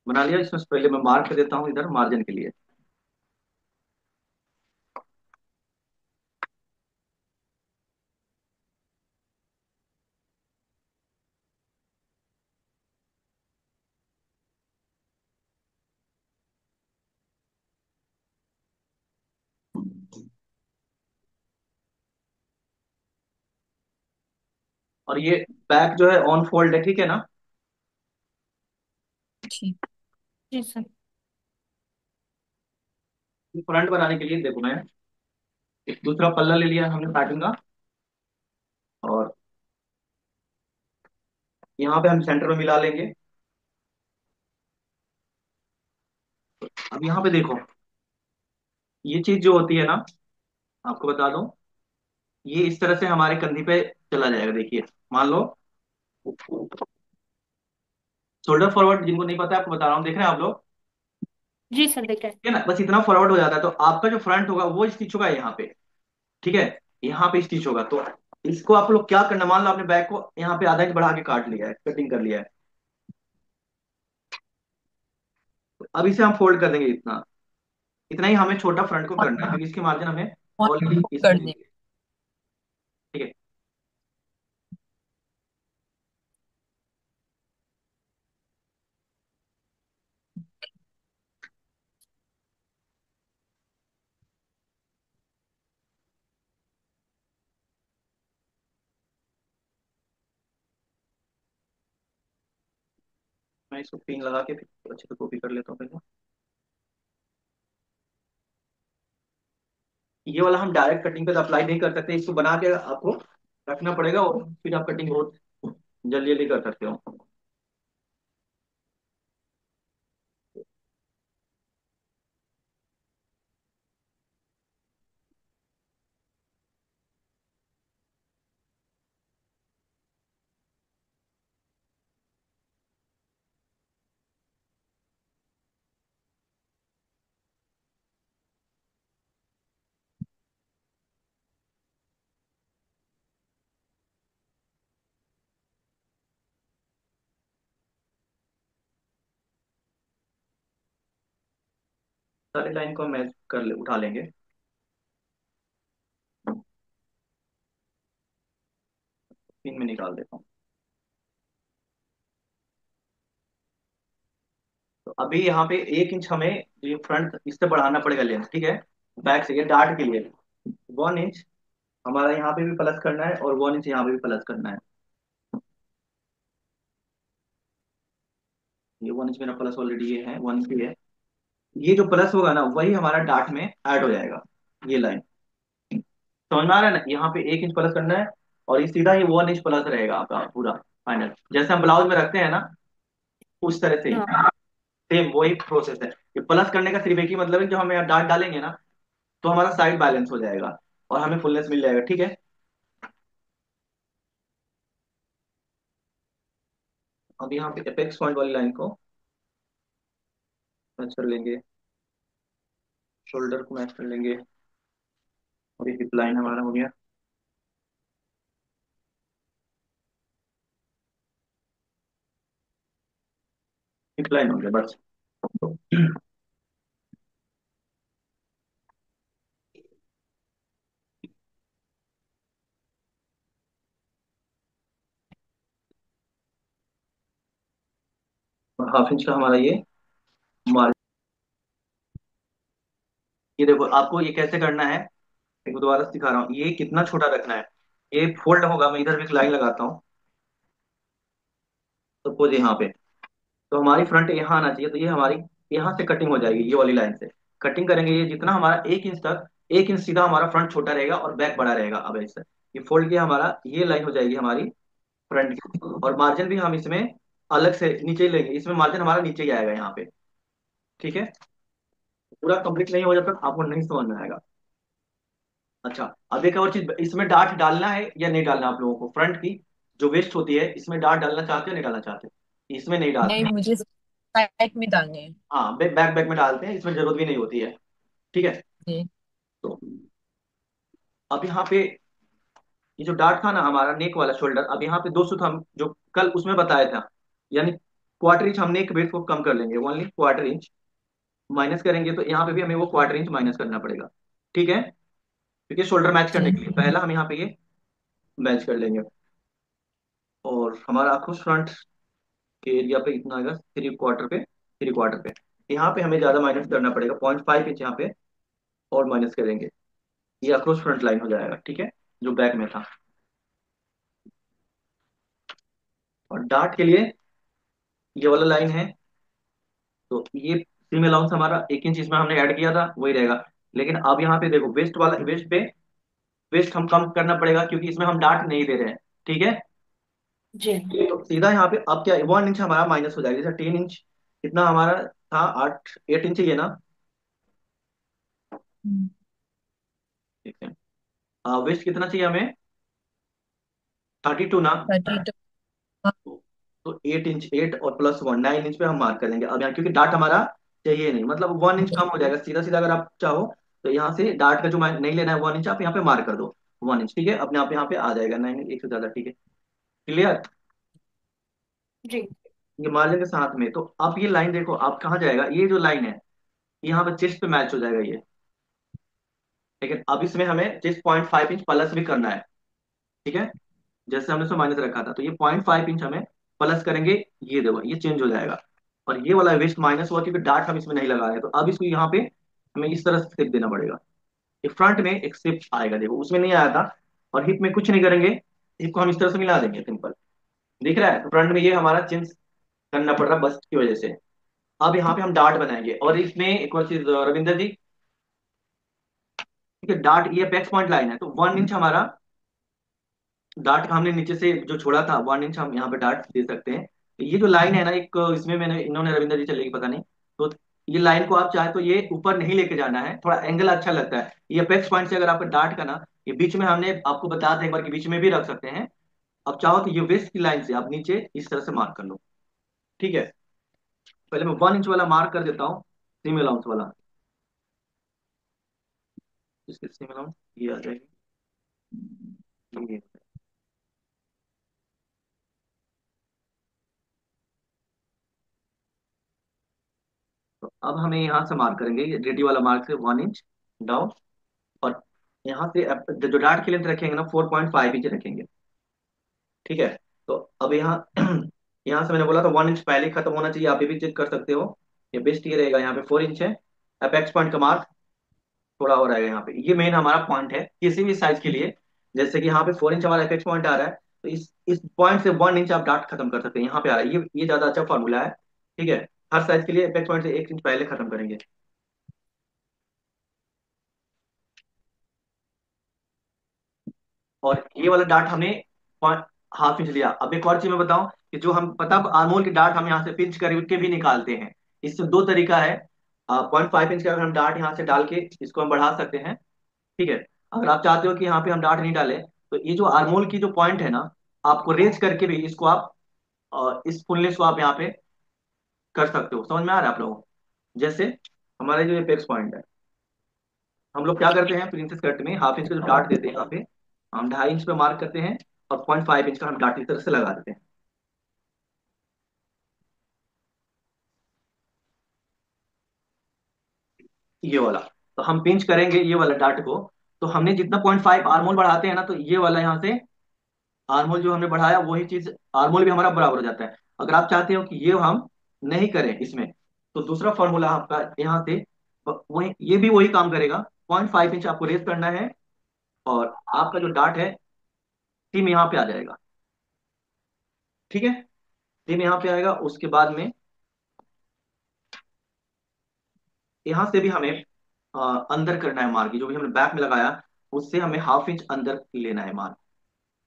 बना लिया। इसमें से पहले मैं मार्क कर देता हूँ इधर मार्जिन के लिए। और ये बैक जो है ऑन फोल्ड है, ठीक है ना। ठीक। जी सर। फ्रंट बनाने के लिए देखो, मैं एक दूसरा पल्ला ले लिया हमने पैटर्न का, और यहाँ पे हम सेंटर में मिला लेंगे। अब यहाँ पे देखो, ये चीज जो होती है ना, आपको बता दूं, ये इस तरह से हमारे कंधी पे चला जाएगा, देखिए। मान लो शोल्डर फॉरवर्ड, जिनको नहीं पता आपको बता रहा हूँ, देख रहे हैं आप लोग, जी सर देख रहे हैं। ठीक है ना। बस इतना फॉरवर्ड हो जाता है तो आपका जो फ्रंट होगा वो स्टिच होगा यहाँ पे, ठीक है। यहाँ पे स्टिच होगा, तो इसको आप लोग क्या करना, मान लो आपने बैक को यहाँ पे आधा इंच बढ़ा के काट लिया है, कटिंग कर लिया है, तो अब इसे हम फोल्ड कर देंगे इतना। इतना ही हमें छोटा फ्रंट को करना है, क्योंकि इसके मार्जिन हमें और ऑलरेडी इसमें कर मिल दें। गए, ठीक है। मैं इसको पिन लगा के फिर अच्छे से कॉपी कर लेता हूँ पहले। ये वाला हम डायरेक्ट कटिंग पे तो अप्लाई नहीं कर सकते, इसको बना के आपको रखना पड़ेगा, और फिर आप कटिंग बहुत जल्दी जल्दी कर सकते हो। सारे लाइन को मैच कर ले, उठा लेंगे। पिन में निकाल देता हूँ। तो अभी यहाँ पे 1 इंच हमें ये फ्रंट इससे बढ़ाना पड़ेगा लेंथ, ठीक है। बैक से ये डार्ट के लिए 1 इंच हमारा यहाँ पे भी प्लस करना है, और 1 इंच यहाँ पे भी प्लस करना है। ये 1 इंच मेरा प्लस ऑलरेडी ये है, 1 इंच ही है। ये जो प्लस होगा ना, वही हमारा डार्ट में ऐड हो जाएगा, ये लाइन। समझ में आ रहा है ना, यहाँ पे 1 इंच प्लस करना है, और ये सीधा ही 1 इंच प्लस रहेगा आपका पूरा फाइनल, जैसे हम ब्लाउज में रखते हैं ना, उस तरह से ही हाँ। सेम वही प्रोसेस है। ये प्लस करने का सिर्फ एक ही मतलब है, जो हम यहाँ डार्ट डालेंगे ना, तो हमारा साइड बैलेंस हो जाएगा, और हमें फुलनेस मिल जाएगा, ठीक है। अब यहाँ पे एपेक्स पॉइंट वाली लाइन को मैच कर लेंगे, शोल्डर को मैच कर लेंगे, और ये हिप लाइन हमारा हो गया। हिप लाइन हो गया बस। और 1/2 इंच का हमारा ये मार्जिन। ये देखो आपको ये कैसे करना है, एक दोबारा सिखा रहा हूँ, ये कितना छोटा रखना है। ये फोल्ड होगा, मैं इधर भी एक लाइन लगाता हूँ, सपोज यहाँ पे, तो हमारी फ्रंट यहाँ आना चाहिए, तो ये हमारी यहाँ से कटिंग हो जाएगी, ये वाली लाइन से कटिंग करेंगे। ये जितना हमारा 1 इंच तक, 1 इंच सीधा हमारा फ्रंट छोटा रहेगा और बैक बड़ा रहेगा। अब ऐसे ये फोल्ड किया, हमारा ये लाइन हो जाएगी हमारी फ्रंट की, और मार्जिन भी हम इसमें अलग से नीचे ही लेंगे, इसमें मार्जिन हमारा नीचे ही आएगा यहाँ पे, ठीक है। पूरा कंप्लीट नहीं हो जब तक आपको नहीं समझ में आएगा। अच्छा, अब एक और चीज, इसमें डार्ट डालना है या नहीं डालना आप लोगों को, फ्रंट की जो वेस्ट होती है, इसमें डार्ट डालना चाहते हो नहीं डालना चाहते? इसमें नहीं नहीं, डालते हैं। मुझे साइड में डालने हैं। हाँ, बैक बैक बैक में डालते हैं, इसमें जरूरत भी नहीं होती है, ठीक है। जी। तो अब यहाँ पे ये जो डार्ट था ना हमारा नेक वाला शोल्डर, अब यहाँ पे 200 था, हम जो कल उसमें बताया था, यानी क्वार्टर इंच हम नेक वेट को कम कर लेंगे, ओनली क्वार्टर इंच माइनस करेंगे, तो यहाँ पे भी हमें वो क्वार्टर इंच माइनस करना पड़ेगा, ठीक है। क्योंकि शोल्डर मैच करने जी। के लिए पहला हम यहाँ पे ये मैच कर लेंगे, और हमारा आपको फ्रंट के एरिया पे इतना आएगा, 3/4 पे, 3/4 पे। यहाँ पे हमें ज्यादा माइनस करना पड़ेगा, 0.5 इंच यहाँ पे और माइनस करेंगे, ये अक्रॉस फ्रंट लाइन हो जाएगा, ठीक है, जो बैक में था। और डार्ट के लिए ये वाला लाइन है, तो ये सीम अलाउंस हमारा 1 इंच इसमें हमने ऐड किया था, वही रहेगा। लेकिन अब यहाँ पे देखो वेस्ट वाला, वेस्ट पे वेस्ट हम कम करना पड़ेगा क्योंकि इसमें हम डार्ट नहीं दे रहे हैं। ठीक है, जी। तो सीधा यहाँ पे अब क्या, 1 इंच हमारा माइनस हो जाएगा। जैसे 3 इंच कितना हमारा था, 8 इंच ही है ना। हम्म। ठीक है, वेस्ट कितना चाहिए हमें, 32 ना। 32। तो 8 इंच, 8 और प्लस 1, 9 इंच पे हम मार्क कर देंगे अब यहाँ, क्योंकि डार्ट हमारा चाहिए नहीं, मतलब 1 इंच कम हो जाएगा। सीधा सीधा अगर आप चाहो तो यहाँ से डार्ट का जो नहीं लेना है 1 इंच, आप यहाँ पे मार्क कर दो 1 इंच। ठीक है, अपने आप यहाँ पे आ जाएगा 9 इंच, एक से ज्यादा। ठीक है, क्लियर। जी। ये मार्जिन के साथ में, तो आप ये लाइन देखो, आप कहाँ जाएगा, ये जो लाइन है यहाँ पे चेस्ट पे मैच हो जाएगा ये। लेकिन अब इसमें हमें चेस्ट 0.5 इंच प्लस भी करना है। ठीक है, जैसे हमने इसमें माइनस रखा था, तो ये 0.5 इंच हमें प्लस करेंगे। ये देखो ये चेंज हो जाएगा, और ये वाला वेस्ट माइनस हुआ क्योंकि डार्ट हम इसमें नहीं लगा रहे हैं। तो अब इसको यहाँ पे हमें इस तरह से शेप देना पड़ेगा। ये फ्रंट में एक शेप आएगा, देखो उसमें नहीं आया था। और हिप में कुछ नहीं करेंगे, हिप को हम इस तरह से मिला देंगे, सिंपल। दिख रहा है, तो फ्रंट में ये हमारा चेंज करना पड़ रहा है बस्ट की वजह से। अब यहाँ पे हम डार्ट बनाएंगे, और इसमें एक और चीज रविंदर जी, ठीक है, डार्ट ये अपेक्स पॉइंट लाइन है, तो 1 इंच हमारा डार्ट का हमने नीचे से जो छोड़ा था, 1 इंच हम यहाँ पे डार्ट दे सकते हैं। तो ये जो लाइन है ना, एक इसमें मैंने, इन्होंने रविंदर जी चलेगी पता नहीं, तो ये लाइन को आप चाहे तो ये ऊपर नहीं लेके जाना है, थोड़ा एंगल अच्छा लगता है। ये अपेक्स पॉइंट से अगर आपका डार्ट का ना, ये बीच में, हमने आपको बताया था एक बार कि बीच में भी रख सकते हैं। अब चाहो तो ये वेस्ट की लाइन से आप नीचे इस तरह से मार्क कर लो। ठीक है, पहले मैं 1 इंच वाला मार्क कर देता हूँ, सीम अलाउंस वाला। इसके सीम अलाउंस ये आ जाएगी, ये। तो अब हमें यहाँ से मार्क करेंगे, ये रेडी वाला मार्क से 1 इंच डाउन। और यहाँ से जो डार्ट की लेंथ रखेंगे ना, 4.5 इंच रखेंगे। ठीक है, तो अब यहाँ यहाँ से मैंने बोला था 1 इंच पहले ही खत्म होना चाहिए, आप ये भी चेक कर सकते हो। ये बेस्ट ये रहेगा, यहाँ पे 4 इंच है। अपेक्स पॉइंट का मार्क थोड़ा और आएगा यहाँ पे। ये मेन हमारा पॉइंट है किसी भी साइज के लिए। जैसे कि यहाँ पे 4 इंच हमारा अपेक्स पॉइंट आ रहा है, तो इस पॉइंट से 1 इंच आप डार्ट खत्म कर सकते हैं, यहाँ पे आ रहा है। ये ज्यादा अच्छा फॉर्मूला है। ठीक है, हर साइज के लिए अपेक्स पॉइंट से 1 इंच पहले खत्म करेंगे। और ये वाला डार्ट हमने 0.5 इंच लिया। अब एक और चीज मैं बताऊं, कि जो हम पता, आर्मोल की डार्ट हम यहाँ से पिंच करके भी निकालते हैं। इससे दो तरीका है। 0.5 इंच का अगर हम डार्ट यहाँ से डाल के इसको हम बढ़ा सकते हैं। ठीक है, अगर आप चाहते हो कि यहाँ पे हम डार्ट नहीं डालें, तो ये जो आर्मोल की जो पॉइंट है ना, आपको रेज करके भी इसको आप, इस फुलनेस को आप यहाँ पे कर सकते हो। समझ में आ रहा है आप लोगों को? जैसे हमारे जो एपेक्स पॉइंट है, हम लोग क्या करते हैं, प्रिंसेस कट में 0.5 इंच का जो डार्ट देते हैं यहाँ पे, हम 2.5 इंच पे मार्क करते हैं, और 0.5 इंच का हम डार्ट इस तरह से लगा देते हैं। ये वाला, तो हम पिंच करेंगे ये वाला डार्ट को। तो हमने जितना 0.5 आर्मोल बढ़ाते हैं ना, तो ये वाला यहाँ से आर्मोल जो हमने बढ़ाया वही चीज आर्मोल भी हमारा बराबर हो जाता है। अगर आप चाहते हो कि ये हम नहीं करें इसमें, तो दूसरा फॉर्मूला आपका यहाँ से, वही ये भी वही काम करेगा। 0.5 इंच आपको रेस करना है, और आपका जो डार्ट है टीम यहाँ पे आ जाएगा। ठीक है, टीम यहाँ पे आएगा, उसके बाद में यहाँ से भी हमें अंदर करना है मार्क, जो भी हमने बैक में लगाया उससे हमें 0.5 इंच अंदर लेना है मार्क,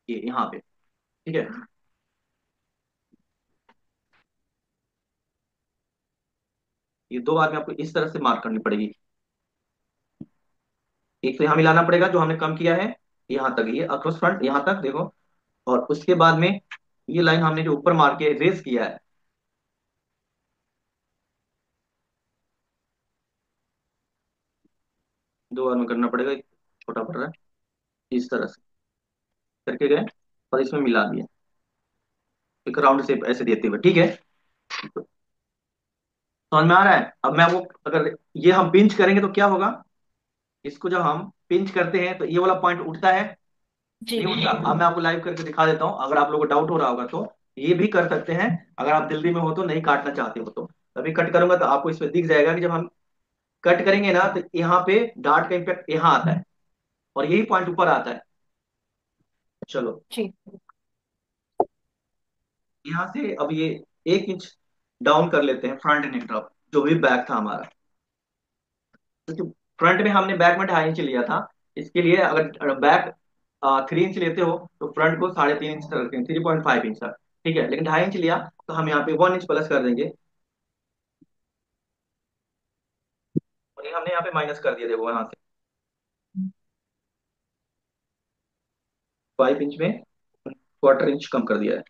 ये यहाँ पे। ठीक है, ये दो बार में आपको इस तरह से मार्क करनी पड़ेगी। एक तो यहाँ मिलाना पड़ेगा जो हमने कम किया है, यहाँ तक, ये अक्रॉस फ्रंट यहाँ तक देखो। और उसके बाद में ये लाइन हमने जो ऊपर मार के रेस किया है, दो बार में करना पड़ेगा, एक छोटा पड़ रहा है, इस तरह से करके गए, और इसमें मिला दिया एक राउंड शेप ऐसे देते हुए। ठीक है, तो समझ में आ रहा है? अब मैं वो, अगर ये हम पिंच करेंगे तो क्या होगा, इसको जब हम पिंच करते हैं तो ये वाला पॉइंट उठता है, जी। नहीं उठता? अब मैं आपको लाइव करके दिखा देता हूँ, अगर आप लोगों को डाउट हो रहा होगा तो ये भी कर सकते हैं। अगर आप जल्दी में हो तो, नहीं काटना चाहते हो तो, अभी कट करूंगा तो आपको इस पे दिख जाएगा कि जब हम कट करेंगे ना, तो यहाँ पे डार्ट का इम्पैक्ट यहाँ आता है, और यही पॉइंट ऊपर आता है। चलो, जी। यहाँ से अब ये 1 इंच डाउन कर लेते हैं फ्रंट नेक ड्रॉप, जो भी बैक था हमारा। क्योंकि फ्रंट में हमने बैक में 2.5 इंच लिया था, इसके लिए अगर बैक 3 इंच लेते हो तो फ्रंट को 3.5 इंच तक रखेंगे, 3.5 इंच तक। ठीक है, लेकिन 2.5 इंच लिया तो हम यहाँ पे 1 इंच प्लस कर देंगे, और ये हमने यहाँ पे माइनस कर दिया, देखो यहाँ से 5 इंच में 1/4 इंच कम कर दिया है।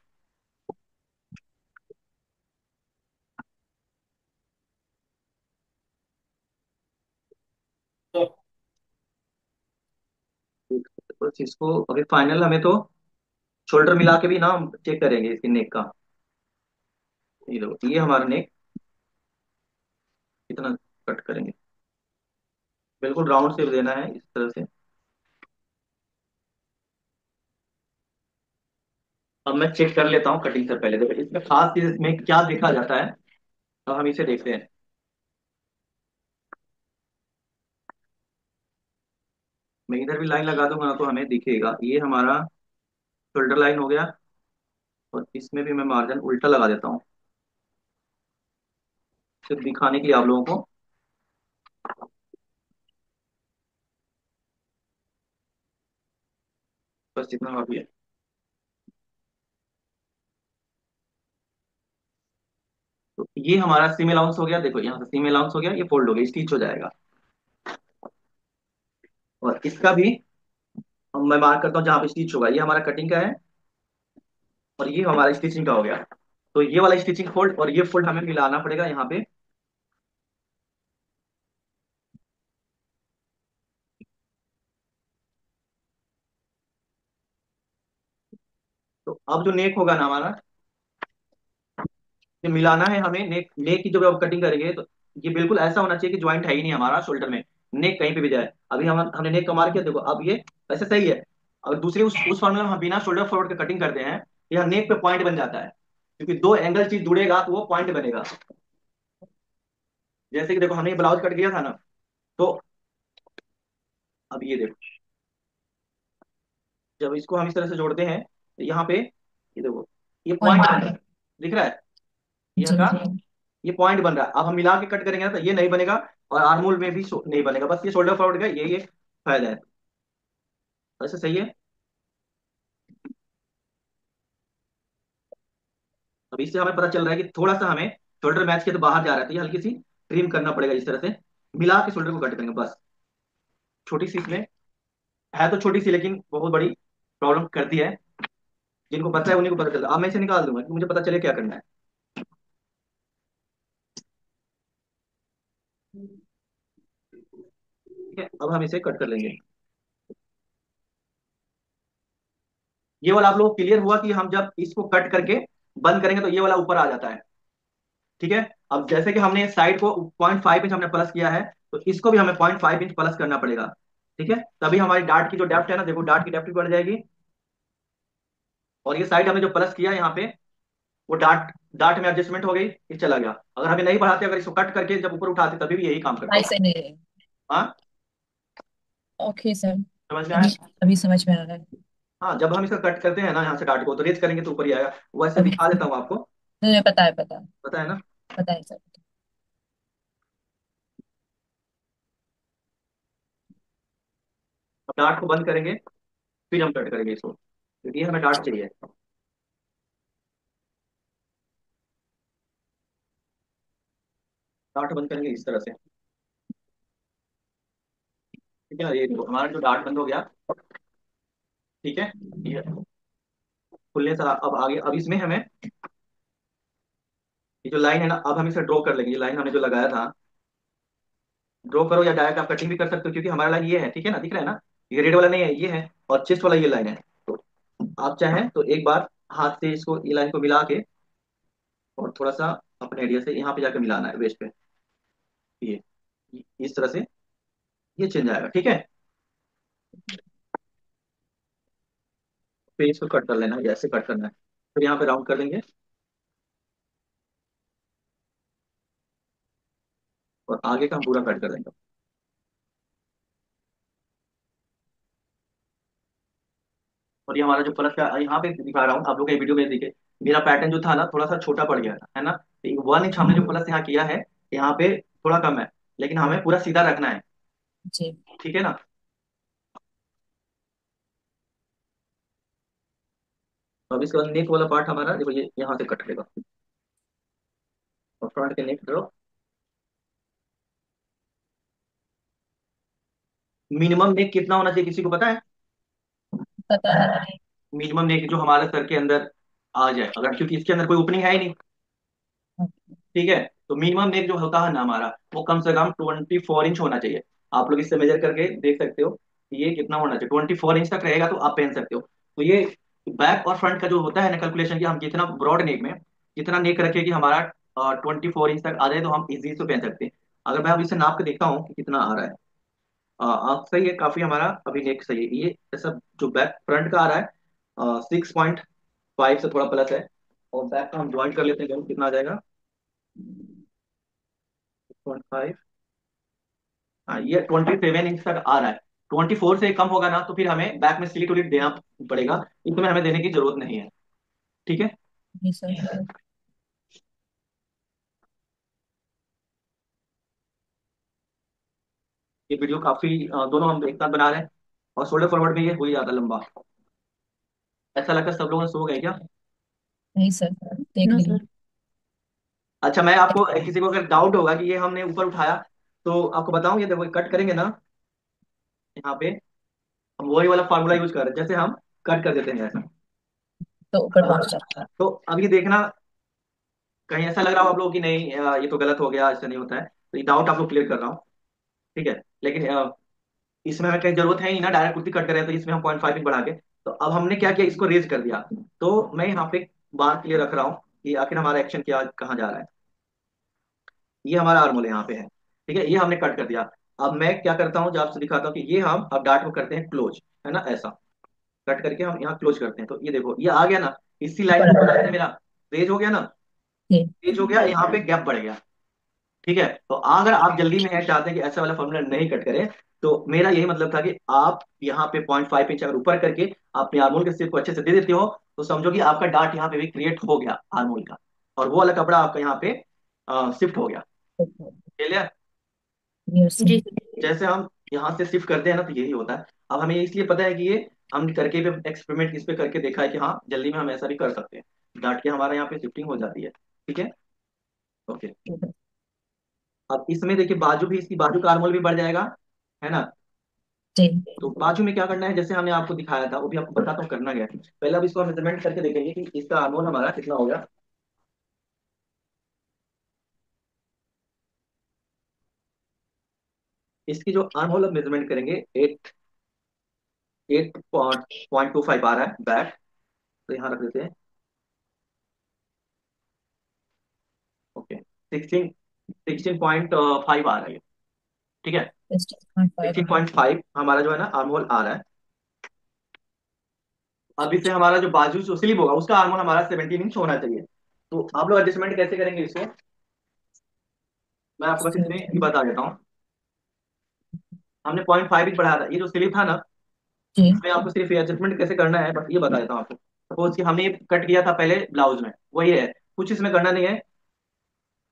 तो इस चीज को अभी फाइनल हमें तो शोल्डर मिला के भी ना चेक करेंगे इसकी नेक का। ये देखो, ये हमारा नेक कितना कट करेंगे, बिल्कुल राउंड शेप देना है इस तरह से। अब मैं चेक कर लेता हूँ कटिंग से पहले, देखो इसमें खास चीज इसमें क्या देखा जाता है, तो हम इसे देखते हैं। मैं इधर भी लाइन लगा दूंगा तो हमें दिखेगा, ये हमारा शोल्डर लाइन हो गया, और इसमें भी मैं मार्जिन उल्टा लगा देता हूँ, सिर्फ दिखाने के लिए आप लोगों को। बस इतना काफी है। तो ये हमारा सीम अलाउंस हो गया, देखो यहाँ से सीम अलाउंस हो गया, ये फोल्ड हो गया, स्टिच हो जाएगा। और इसका भी मैं मार्क करता हूँ जहाँ पे स्टिच होगा, ये हमारा कटिंग का है, और ये हमारा स्टिचिंग का हो गया। तो ये वाला स्टिचिंग फोल्ड और ये फोल्ड हमें मिलाना पड़ेगा यहाँ पे। तो अब जो नेक होगा ना हमारा, ये मिलाना है हमें, नेक नेक की जब आप कटिंग करेंगे तो ये बिल्कुल ऐसा होना चाहिए कि ज्वाइंट है ही नहीं हमारा शोल्डर में, नेक कहीं पे भी जाए। अभी हमने नेक का मार्क किया, देखो अब ये वैसे सही है। अगर दूसरे उस फॉर्मूला में हम बिना शोल्डर फॉरवर्ड के कटिंग करते हैं, तो यहाँ नेक पे पॉइंट बन जाता है, क्योंकि दो एंगल चीज जुड़ेगा तो वो पॉइंट बनेगा। जैसे कि देखो हमने ये ब्लाउज कट किया था ना, तो अब ये देखो, जब इसको हम इस तरह से जोड़ते हैं तो यहाँ पे ये देखो, ये पॉइंट पॉइंट। बन रहा है, दिख रहा है ये जी। का, ये पॉइंट बन रहा है। अब हम मिला के कट करेंगे ना तो ये नहीं बनेगा, और आर्मोल में भी नहीं बनेगा, बस ये शोल्डर फॉरवर्ड का ये फायदा है। वैसे सही है। अब इससे हमें पता चल रहा है कि थोड़ा सा हमें शोल्डर मैच के तो बाहर जा रहा है, तो ये हल्की सी ट्रिम करना पड़ेगा इस तरह से, मिला के शोल्डर को कट करेंगे बस। छोटी सी इसमें है तो छोटी सी, लेकिन बहुत बड़ी प्रॉब्लम करती है। जिनको पता है उन्हीं को पता चलता है। अब मैं इसे निकाल दूंगा कि मुझे पता चले क्या करना है। ठीक है, अब हम इसे कट कर लेंगे। ये वाला आप लोग क्लियर हुआ कि हम जब इसको कट करके बंद करेंगे तो ये वाला ऊपर आ जाता है। ठीक है, अब जैसे कि हमने साइड को 0.5 इंच हमने प्लस किया है, तो इसको भी हमें 0.5 इंच प्लस करना पड़ेगा। ठीक है, तभी हमारी डार्ट की जो डेप्थ है ना, देखो डार्ट की डेप्थ भी बढ़ जाएगी। और ये साइड हमने जो प्लस किया यहाँ पे, वो डार्ट डार्ट में एडजस्टमेंट हो गई, ये चला गया। अगर हमें नहीं बढ़ाते, अगर इसको कट करके जब ऊपर उठाते, तभी भी यही काम करता भाई है। से नहीं। हाँ, ओके सर। समझ में आया। अभी अभी समझ में आ रहा है। हाँ, जब हम इसका कट करते हैं ना यहाँ से डार्ट को, तो रेज करेंगे तो ऊपर ही आएगा। वैसे अभी दिखा देता हूँ आपको, मुझे पता है, पता है। पता है ना। पता है सर। अब डार्ट को बंद करेंगे, फिर हम कट करेंगे इसको, क्योंकि हमें डार्ट चाहिए। डार्ट बंद करेंगे इस तरह से। ठीक है, ये देखो हमारा जो डार्ट बंद हो गया। ठीक है, ये खुलने से अब आगे, अब इसमें हमें ये जो लाइन है ना, अब हम इसे ड्रॉ कर लेंगे। ये लाइन हमने जो लगाया था, ड्रॉ करो या डायरेक्ट आप कटिंग भी कर सकते हो, क्योंकि हमारा लाइन ये है। ठीक है ना, दिख रहा है ना, ये रेड वाला नहीं है, ये है, और चेस्ट वाला ये लाइन है। तो आप चाहें तो एक बार हाथ से इसको, ये लाइन को मिला के, और थोड़ा सा अपने एरिया से यहाँ पे जाकर मिलाना है वेस्ट पे, ये इस तरह से ये चेंज आएगा। ठीक है, फिर इसको कट कर लेना है, ऐसे कट करना है, फिर यहाँ पे राउंड कर देंगे, और आगे का हम पूरा कट कर देंगे। और और ये हमारा जो प्लस का यहाँ पे दिखा रहा हूँ आप लोग, वीडियो में देखे, मेरा पैटर्न जो था ना थोड़ा सा छोटा पड़ गया था, है ना। तो 1 इंच हमने जो प्लस यहाँ किया है, यहाँ पे थोड़ा कम है, लेकिन हमें पूरा सीधा रखना है। जी। ठीक है ना। तो अब इसके बाद नेक वाला पार्ट हमारा देखो, ये यहाँ से कट लेगा, और फ्रंट के नेक करो। मिनिमम नेक कितना होना चाहिए, किसी को पता है? पता नहीं। मिनिमम नेक जो हमारे सर के अंदर आ जाए, अगर, क्योंकि इसके अंदर कोई ओपनिंग है ही नहीं। ठीक है। तो मिनिमम नेक जो होता है ना हमारा, वो कम से कम 24 इंच होना चाहिए। आप लोग इससे मेजर करके देख सकते हो कि ये कितना होना चाहिए। 24 इंच तक रहेगा तो आप पहन सकते हो। तो ये बैक और फ्रंट का जो होता है ना कैलकुलेशन, कि हम कितना ब्रॉड नेक में कितना नेक रखे कि हमारा 24 इंच तक आ जाए, तो हम इजी से पहन सकते हैं। अगर मैं अब इसे नाप के देखता हूँ कि कितना आ रहा है। आप सही है, काफी हमारा अभी नेक सही है। ये सब जो बैक फ्रंट का आ रहा है 6.5 से थोड़ा प्लस है। और बैक का हम ज्वाइन कर लेते हैं, कितना आ जाएगा? 6.5। हाँ, ये 27 इंच तक आ रहा है। 24 से कम होगा ना तो फिर हमें बैक में स्लिट उलिट देना पड़ेगा, इसमें हमें देने की जरूरत नहीं है। ठीक है। जी सर। ये वीडियो काफी दोनों हम एक साथ बना रहे हैं, और शोल्डर फॉरवर्ड में ये हो ही जाता लंबा। ऐसा लगता है सब लोगों ने सो गए क्या? नहीं सर, देख नो लीजिए। सर। अच्छा, मैं आपको, किसी को अगर डाउट होगा कि ये हमने ऊपर उठाया, तो आपको बताऊं, ये देखो कट करेंगे ना, यहाँ पे हम वही वाला फार्मूला यूज कर रहे हैं, जैसे हम कट कर देते हैं ऐसा। तो ऊपर पहुंच जाए। तो अब ये देखना, कहीं ऐसा लग रहा हो आप लोगों की नहीं, ये तो गलत हो गया, ऐसा नहीं होता है। तो ये डाउट आप लोग क्लियर कर रहा हूँ। ठीक है। लेकिन इसमें हमें कहीं जरूरत है ही ना, डायरेक्ट कुर्ती कट करें, तो इसमें हम 0.5 इंच बढ़ा के, तो अब हमने क्या किया, इसको रेज कर दिया। तो मैं यहाँ पे बार क्लियर रख रहा हूँ कि आखिर हमारा एक्शन क्या कहाँ जा रहा है। ये हमारा आर्मोल यहाँ पे है। ठीक है, ये हमने कट कर दिया। अब मैं क्या करता हूँ, जो आपसे दिखाता हूँ कि ये हम अब डार्ट को करते हैं क्लोज, है ना, ऐसा कट करके हम यहाँ क्लोज करते हैं। तो ये देखो ये आ गया ना, इसी लाइन ऊपर पे आ बना है मेरा, रेज हो गया ना, गए। रेज हो गया, यहाँ पे गैप बढ़ गया। ठीक है। तो अगर आप जल्दी में है, चाहते हैं कि ऐसा वाला फॉर्मूला नहीं कट करें, तो मेरा यही मतलब था कि आप यहाँ पे 0.5 इंच अगर ऊपर करके अपने आर्मोल के शेप को अच्छे से दे देते हो, तो समझो कि आपका डार्ट यहाँ पे भी क्रिएट हो गया आर्मोल का, और वो वाला कपड़ा आपका यहाँ पे शिफ्ट हो गया। क्लियर? नियर से। जी। जैसे हम यहाँ से शिफ्ट करते हैं ना, तो यही होता है। अब हमें इसलिए पता है कि ये हम करके भी एक्सपेरिमेंट इस पे करके देखा है कि हाँ जल्दी में हम ऐसा भी कर सकते हैं, डार्ट के हमारे यहाँ पे शिफ्टिंग हो जाती है। ठीक है। ओके। अब इसमें देखिए बाजू भी, इसकी बाजू का आर्मोल भी बढ़ जाएगा, है ना। जी। तो बाजू में क्या करना है, जैसे हमने आपको दिखाया था, वो भी आपको बताता हूँ करना क्या है। पहले अब इसको हम मेजरमेंट करके देखेंगे कि इसका आर्मोल हमारा कितना हो गया। इसकी जो आर्मोल अब मेजरमेंट करेंगे, 8.25 आ रहा है बैक। तो यहाँ रख देते हैं। ओके। 16.5 आ रहा है। ठीक है। 16.5। 16.5 हमारा जो है ना आर्मोल आ रहा है। अब इससे हमारा जो बाजू जो स्लीव होगा, उसका आर्मोल हमारा 17 इंच होना चाहिए। तो आप लोग एडजस्टमेंट कैसे करेंगे इसको, मैं आपको बस इसमें ही बता देता हूँ। हमने 0.5 इंच बढ़ाया था, ये जो स्लीव था ना, जी। इसमें आपको सिर्फ एडजस्टमेंट कैसे करना है बस ये बता देता हूँ आपको। सपोज कि हमने ये कट किया था पहले ब्लाउज में, वही है, कुछ इसमें करना नहीं है,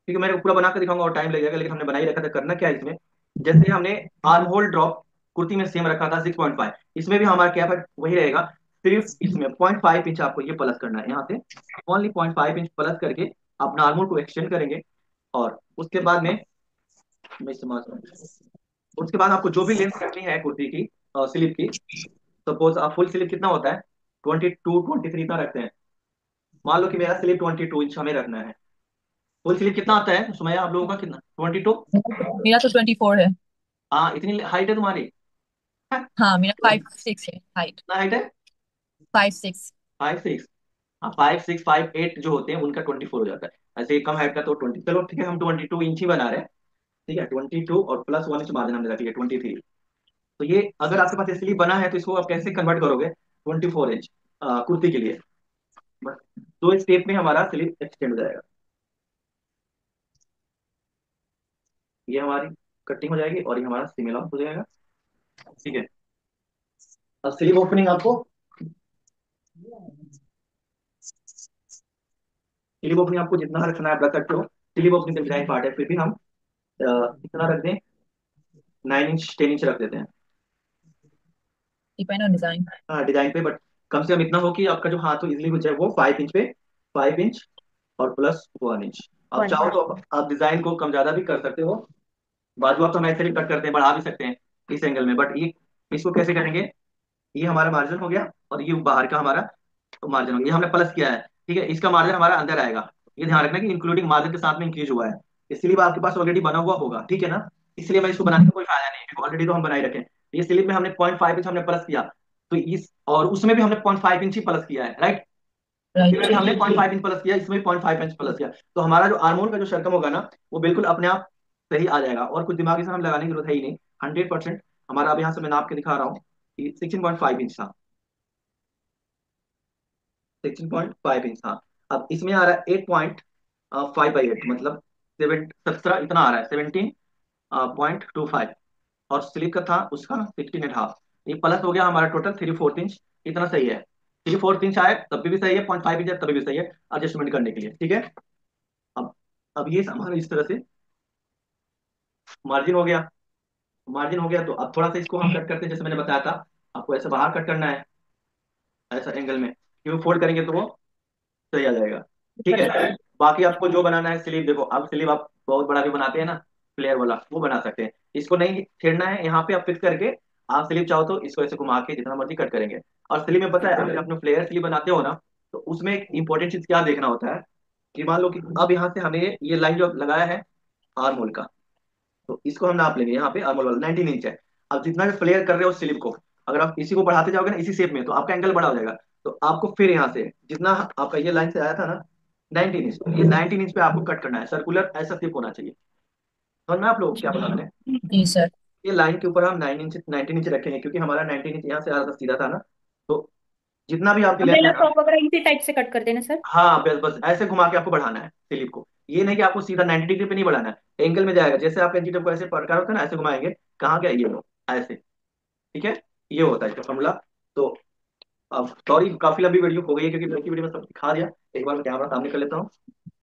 क्योंकि मैंने पूरा बना के दिखाऊंगा और टाइम लगेगा, लेकिन हमने बना ही रखा था। करना क्या है इसमें, जैसे हमने आर्म होल ड्रॉप कुर्ती में सेम रखा था 6.5, इसमें भी हमारा क्या है वही रहेगा। सिर्फ इसमें 0.5 इंच आपको ये प्लस करना है, यहाँ से ओनली 0.5 इंच प्लस करके अपना आर्मोल को एक्सटेंड करेंगे। और उसके बाद में मैं समझ रहा हूँ, उसके बाद आपको जो भी लेंथ रखनी है कुर्ती की, स्लीव की, सपोज आप फुल स्लीव कितना होता है, 22 23 इतना रखते हैं। मान लो कि मेरा स्लीव 22 इंच हमें रखना है। फुल स्लीव कितना आता है सुमैया आप लोगों का, कितना? 22। मेरा तो 24 है। हाँ, इतनी हाइट है तुम्हारी? हाँ, हाँ, मेरा 5'6" है हाइट। कितना हाइट है? 5'6". 5'6"। हाँ, 5'6" 5'8" जो होते हैं उनका 24 हो जाता है। ऐसे कम हाइट का तो 20। चलो ठीक है, हम 22 इंच ही बना रहे हैं। ठीक है, 22 और प्लस 1 इंच मार्जिन हमने रख लिया 23। तो ये अगर आपके पास इसलिए बना है, तो इसको आप कैसे कन्वर्ट करोगे 24 इंच कुर्ती के लिए? बस 2 स्टेप में हमारा स्लीव एक्सटेंड हो जाएगा। ये हमारी कटिंग हो जाएगी, और ये हमारा सिमिलर हो जाएगा। ठीक है। अब स्लीव ओपनिंग आपको स्लीव ओपनिंग आपको जितना रखना है आप रख सकते हो। स्लीव ओपनिंग डिजाइन पार्ट है, फिर भी हम कितना रख दें, 9 इंच 10 इंच रख देते हैं। Depend on design. हाँ डिजाइन पे, बट कम से कम इतना हो कि आपका जो हाथ हो इजिली हो जाए, वो 5 इंच पे 5 इंच और प्लस 1 इंच। आप वन चाहो इंच तो आप डिजाइन को कम ज्यादा भी कर सकते हो। बाजू आप तो हम ऐसे भी कट करते हैं, बढ़ा भी सकते हैं इस एंगल में, बट ये इसको कैसे करेंगे, ये हमारा मार्जिन हो गया और ये बाहर का हमारा मार्जिन हो गया, ये हमने प्लस किया है। ठीक है, इसका मार्जिन हमारा अंदर आएगा। ये ध्यान रखना कि इंक्लूडिंग मार्जिन के साथ में इंक्रीज हुआ है, इसलिए आपके पास ऑलरेडी बना हुआ होगा, ठीक है ना। इसलिए मैं इसको बनाने का कोई फायदा नहीं है, क्योंकि ऑलरेडी तो हम बनाए रखे हैं। ये स्लिप में हमने 0.5 इंच हमने प्लस किया, तो इस और उसमें भी हमने 0.5 इंच ही प्लस किया है, राइट। उसमें राइट। भी हमने 0.5 इंच प्लस किया, इसमें भी 0.5 इंच प्लस किया। तो हमारा जो आर्मोल का जो सर्कम होगा ना, वो बिल्कुल अपने आप सही आ जाएगा, और कुछ दिमागी से हम लगाने की जरूरत है ही नहीं। 100% हमारा, अब यहाँ से मैं नाप के दिखा रहा हूँ, 16.5 इंच था, 16.5 इंच था। अब इसमें आ रहा है 8.5/8, मतलब 17 इतना आ रहा है, 17.25। और स्लीप का था उसका 16.5। ये प्लस हो गया हमारा टोटल 3/4 इंच। इतना सही है, 3/4 इंच आए तब भी सही है, 0.5 इंच आए तभी भी सही है, एडजस्टमेंट करने के लिए, ठीक है। अब अब ये हमारा इस तरह से मार्जिन हो गया। मार्जिन हो गया तो अब थोड़ा सा इसको हम कट करते हैं, जैसे मैंने बताया था आपको, ऐसे बाहर कट करना है, ऐसा एंगल में, क्यों फोल्ड करेंगे तो वो सही आ जाएगा, ठीक ऊपर है। से। बाकी आपको जो बनाना है स्लीव, देखो अब स्लीव आप बहुत बड़ा भी बनाते हैं ना, फ्लेयर वाला, वो बना सकते हैं। इसको नहीं छेड़ना है, यहाँ पे आप फिक्स करके आप स्लीव चाहो तो इसको ऐसे घुमा के जितना मर्जी कट करेंगे। और स्लीव में पता है, अगर अपने फ्लेयर स्लीव बनाते हो ना, तो उसमें एक इंपॉर्टेंट चीज क्या देखना होता है, कि मान लो कि अब यहाँ से हमें ये लाइन जो लगाया है आर्म होल का, तो इसको हम नाप लेंगे, यहाँ पे आर्म होल वाला 19 इंच है। अब जितना भी फ्लेयर कर रहे हो स्लीव को, अगर आप इसी को बढ़ाते जाओगे ना इसी शेप में, तो आपका एंगल बड़ा हो जाएगा। तो आपको फिर यहाँ से जितना आपका ये लाइन से आया था ना 19 इंच, तो ये 19 इंच पे आपको कट करना है, सर्कुलर ऐसा शेप होना चाहिए। समझ में आप लोग क्या बता मैंने, जी सर। ये लाइन के ऊपर हम 9 इंच 19 इंच रखेंगे, क्योंकि हमारा 19 इंच यहाँ से आ रहा था सीधा था ना, तो जितना भी आपकी लेंथ अम्ब्रेला है ना, फ्रॉक वगैरह इसी टाइप से कट कर देना सर। हाँ बस बस ऐसे घुमा के आपको बढ़ाना है स्लीव को। ये नहीं कि आपको सीधा 90 डिग्री पे नहीं बढ़ाना है, एंगल में जाएगा, जैसे आप एंटी को ऐसे प्रकार होता है ना, ऐसे घुमाएंगे, कहाँ गया ये लो, ऐसे, ठीक है। ये होता है इसका फॉर्मूला। तो अब सॉरी काफी लंबी वीडियो हो गई है, क्योंकि लड़की वीडियो में सब दिखा दिया। एक बार मैं कैमरा सामने कर लेता हूँ।